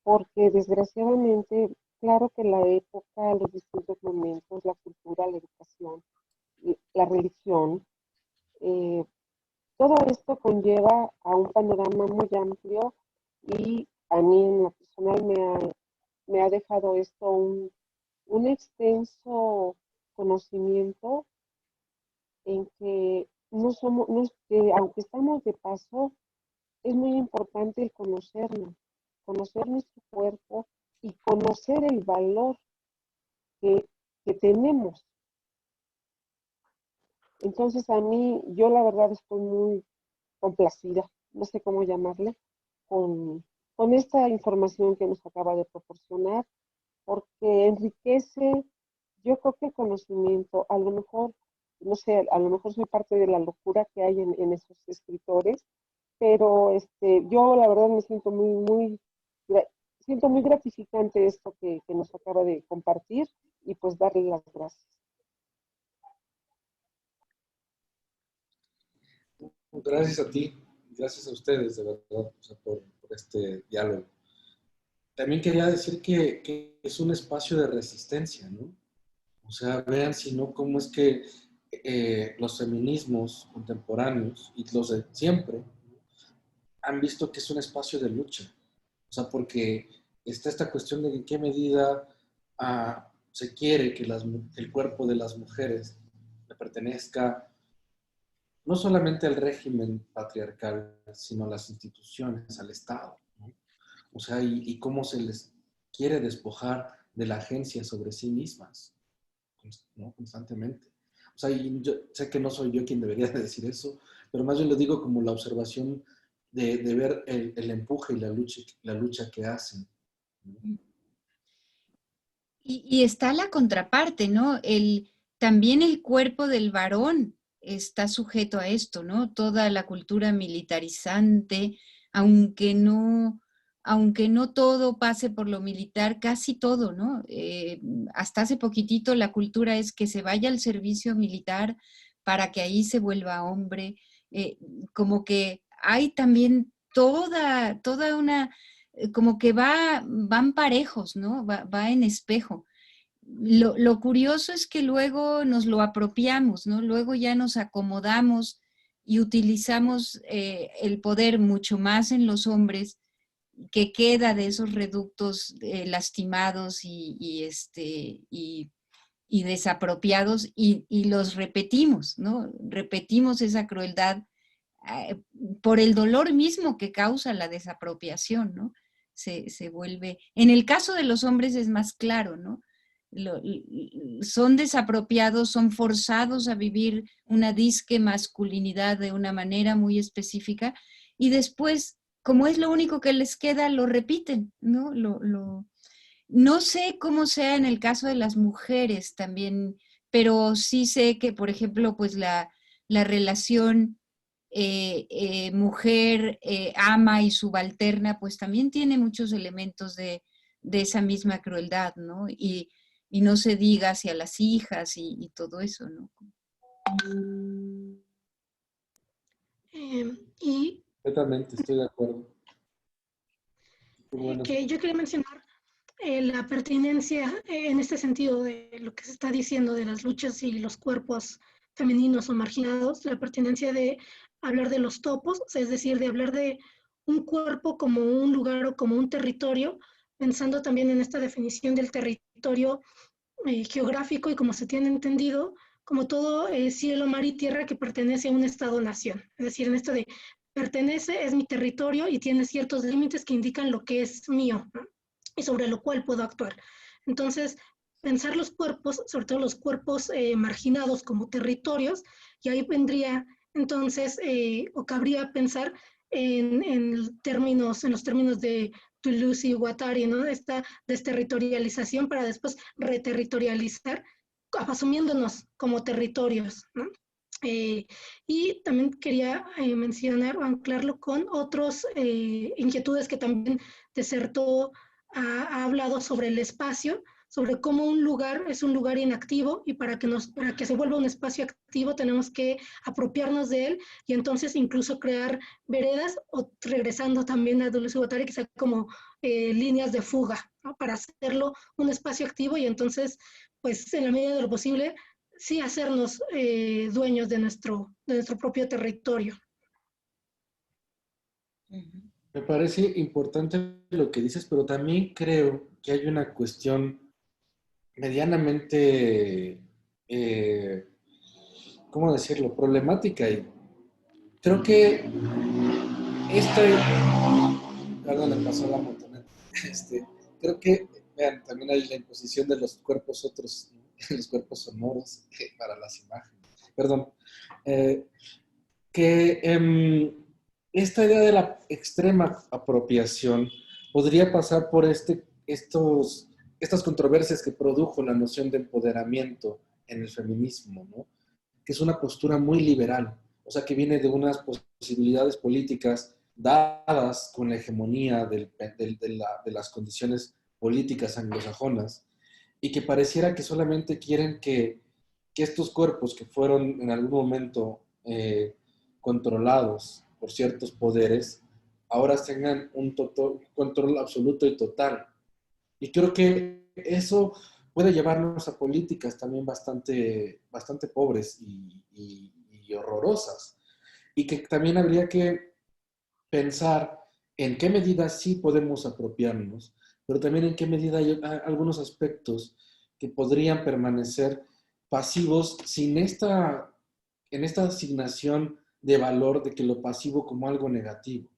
porque desgraciadamente, claro que la época, los distintos momentos, la cultura, la educación, la religión, eh, todo esto conlleva a un panorama muy amplio y a mí en lo personal me ha dejado esto un extenso conocimiento en que no somos, no es que aunque estamos de paso, es muy importante el conocernos, conocer nuestro cuerpo y conocer el valor que, que tenemos. Entonces a mí, yo la verdad estoy muy complacida, no sé cómo llamarle, con, con esta información que nos acaba de proporcionar, porque enriquece, yo creo que el conocimiento, a lo mejor, no sé, a lo mejor soy parte de la locura que hay en esos escritores, pero yo la verdad me siento siento muy gratificante esto que nos acaba de compartir y pues darle las gracias. Gracias a ti, gracias a ustedes, de verdad, o sea, por este diálogo. También quería decir que es un espacio de resistencia, ¿no? O sea, vean si no cómo es que los feminismos contemporáneos y los de siempre han visto que es un espacio de lucha. O sea, porque está esta cuestión de en qué medida se quiere que el cuerpo de las mujeres le pertenezca no solamente al régimen patriarcal, sino a las instituciones, al Estado, ¿no? O sea, y cómo se les quiere despojar de la agencia sobre sí mismas, ¿no? Constantemente. O sea, y yo sé que no soy yo quien debería de decir eso, pero más bien lo digo como la observación de ver el empuje y la lucha que hacen, ¿no? Y está la contraparte, ¿no? También el cuerpo del varón está sujeto a esto, ¿no? Toda la cultura militarizante, aunque no, aunque no todo pase por lo militar, casi todo, ¿no? Hasta hace poquitito la cultura es que se vaya al servicio militar para que ahí se vuelva hombre. Como que hay también toda una como que van parejos, ¿no? Va en espejo. Lo curioso es que luego nos lo apropiamos, ¿no? Luego ya nos acomodamos y utilizamos el poder mucho más en los hombres que queda de esos reductos lastimados y desapropiados y los repetimos, ¿no? Repetimos esa crueldad por el dolor mismo que causa la desapropiación, ¿no? Se vuelve, en el caso de los hombres es más claro, ¿no? Son desapropiados, son forzados a vivir una disque masculinidad de una manera muy específica y después, como es lo único que les queda, lo repiten, ¿no? No sé cómo sea en el caso de las mujeres también, pero sí sé que, por ejemplo, pues la relación mujer ama y subalterna, pues también tiene muchos elementos de esa misma crueldad, ¿no? Y no se diga hacia las hijas y todo eso, ¿no? Y Completamente, estoy de acuerdo. Qué bueno. que yo quería mencionar la pertinencia en este sentido de lo que se está diciendo de las luchas y los cuerpos femeninos o marginados, la pertinencia de hablar de los topos, o sea, es decir, de hablar de un cuerpo como un lugar o como un territorio, pensando también en esta definición del territorio geográfico y como se tiene entendido, como todo cielo, mar y tierra que pertenece a un Estado-nación. Es decir, en esto de pertenece, es mi territorio y tiene ciertos límites que indican lo que es mío, ¿no? Y sobre lo cual puedo actuar. Entonces, pensar los cuerpos, sobre todo los cuerpos marginados como territorios, y ahí vendría entonces, o cabría pensar en los términos de Toulouse y Guattari, ¿no? Esta desterritorialización para después reterritorializar, asumiéndonos como territorios, ¿no? Y también quería mencionar o anclarlo con otras inquietudes que también Desertó ha hablado sobre el espacio, sobre cómo un lugar es un lugar inactivo y para que se vuelva un espacio activo tenemos que apropiarnos de él y entonces incluso crear veredas o regresando también a Deleuze y Guattari, que sea como líneas de fuga, ¿no? Para hacerlo un espacio activo y entonces, pues en la medida de lo posible, sí hacernos dueños de nuestro propio territorio. Me parece importante lo que dices, pero también creo que hay una cuestión medianamente, ¿cómo decirlo?, problemática. Y creo que perdón, le pasó la motoneta. Creo que, vean, también hay la imposición de los cuerpos otros, ¿no? Los cuerpos sonoros para las imágenes. Perdón. Que esta idea de la extrema apropiación podría pasar por estas controversias que produjo la noción de empoderamiento en el feminismo, ¿no? Que es una postura muy liberal, O sea, que viene de unas posibilidades políticas dadas con la hegemonía de las condiciones políticas anglosajonas, y que pareciera que solamente quieren que estos cuerpos que fueron en algún momento controlados por ciertos poderes, ahora tengan un control absoluto y total. Y creo que eso puede llevarnos a políticas también bastante pobres y horrorosas. Y que también habría que pensar en qué medida sí podemos apropiarnos, pero también en qué medida hay algunos aspectos que podrían permanecer pasivos sin en esta asignación de valor de que lo pasivo como algo negativo.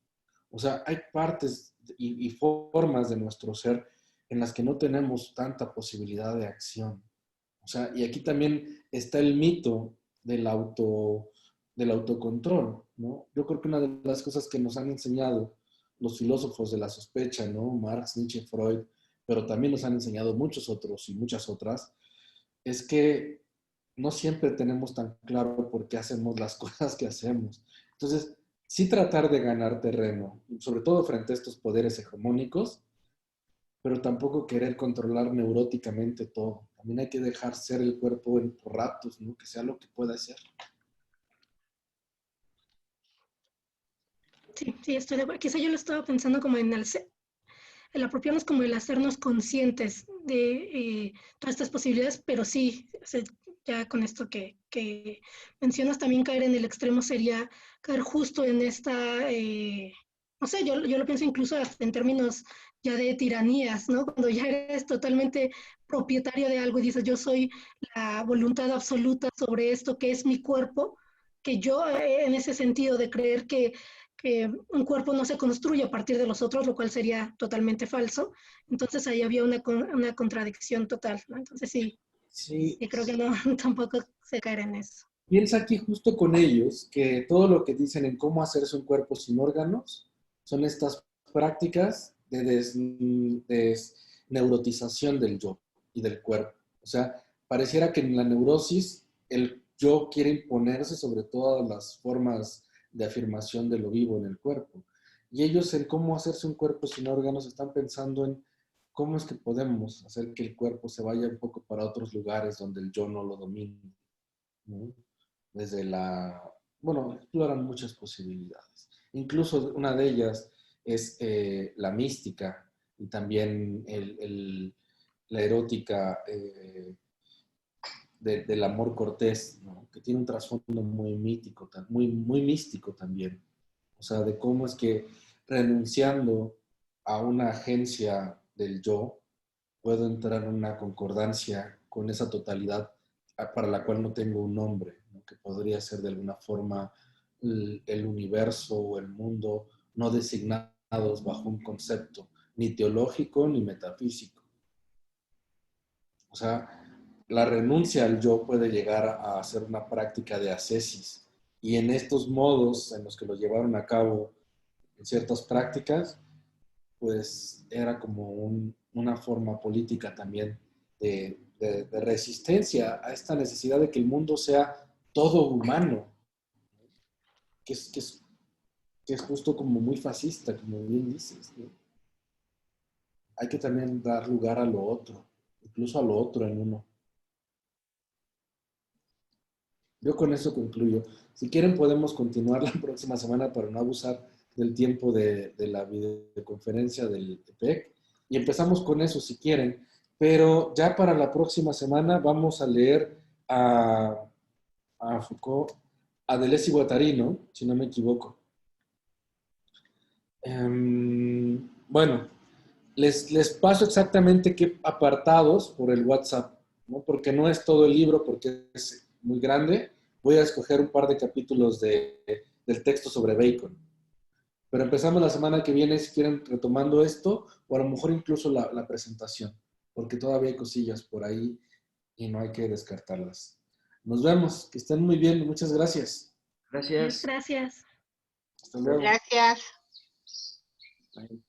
O sea, hay partes y formas de nuestro ser en las que no tenemos tanta posibilidad de acción. O sea, y aquí también está el mito del autocontrol, ¿no? Yo creo que una de las cosas que nos han enseñado los filósofos de la sospecha, ¿no? Marx, Nietzsche, Freud, pero también nos han enseñado muchos otros y muchas otras, es que no siempre tenemos tan claro por qué hacemos las cosas que hacemos. Entonces, sí tratar de ganar terreno, sobre todo frente a estos poderes hegemónicos, pero tampoco querer controlar neuróticamente todo. También hay que dejar ser el cuerpo en por ratos, ¿no? Que sea lo que pueda ser. Sí, sí, estoy de acuerdo. Quizá yo lo estaba pensando como en el apropiarnos, como el hacernos conscientes de todas estas posibilidades, pero sí, o sea, ya con esto que mencionas, también caer en el extremo sería caer justo en esta, no sé, yo lo pienso incluso hasta en términos ya de tiranías, ¿no? Cuando ya eres totalmente propietario de algo y dices, yo soy la voluntad absoluta sobre esto que es mi cuerpo, que yo en ese sentido de creer que un cuerpo no se construye a partir de los otros, lo cual sería totalmente falso. Entonces ahí había una contradicción total, ¿no? Entonces sí, Sí, y creo que no, tampoco se caer en eso. piensa aquí justo con ellos que todo lo que dicen en cómo hacerse un cuerpo sin órganos son estas prácticas de desneurotización del yo y del cuerpo. O sea, pareciera que en la neurosis el yo quiere imponerse sobre todas las formas de afirmación de lo vivo en el cuerpo. Y ellos en cómo hacerse un cuerpo sin órganos están pensando en cómo es que podemos hacer que el cuerpo se vaya un poco para otros lugares donde el yo no lo domine, ¿no? Desde bueno, exploran muchas posibilidades. Incluso una de ellas es la mística y también la erótica del amor cortés, ¿no? Que tiene un trasfondo muy mítico, muy místico también. O sea, de cómo es que renunciando a una agencia del yo, puedo entrar en una concordancia con esa totalidad para la cual no tengo un nombre, ¿no? Que podría ser de alguna forma el universo o el mundo no designados bajo un concepto ni teológico ni metafísico. O sea, la renuncia al yo puede llegar a ser una práctica de ascesis, y en estos modos en los que lo llevaron a cabo en ciertas prácticas, pues era como una forma política también de resistencia a esta necesidad de que el mundo sea todo humano, que es justo como muy fascista, como bien dices, ¿no? Hay que también dar lugar a lo otro, incluso a lo otro en uno. Yo con eso concluyo. Si quieren podemos continuar la próxima semana para no abusar del tiempo de la videoconferencia del EPEC. Y empezamos con eso si quieren. Pero ya para la próxima semana vamos a leer a Foucault, a Deleuze y Guattari, ¿no? Si no me equivoco. Bueno, les paso exactamente qué apartados por el WhatsApp, ¿no? Porque no es todo el libro, porque es muy grande. Voy a escoger un par de capítulos del texto sobre Bacon. Pero empezamos la semana que viene, si quieren, retomando esto, o a lo mejor incluso la presentación, porque todavía hay cosillas por ahí y no hay que descartarlas. Nos vemos, que estén muy bien, muchas gracias. Gracias. Gracias. Hasta luego. Gracias. Bye.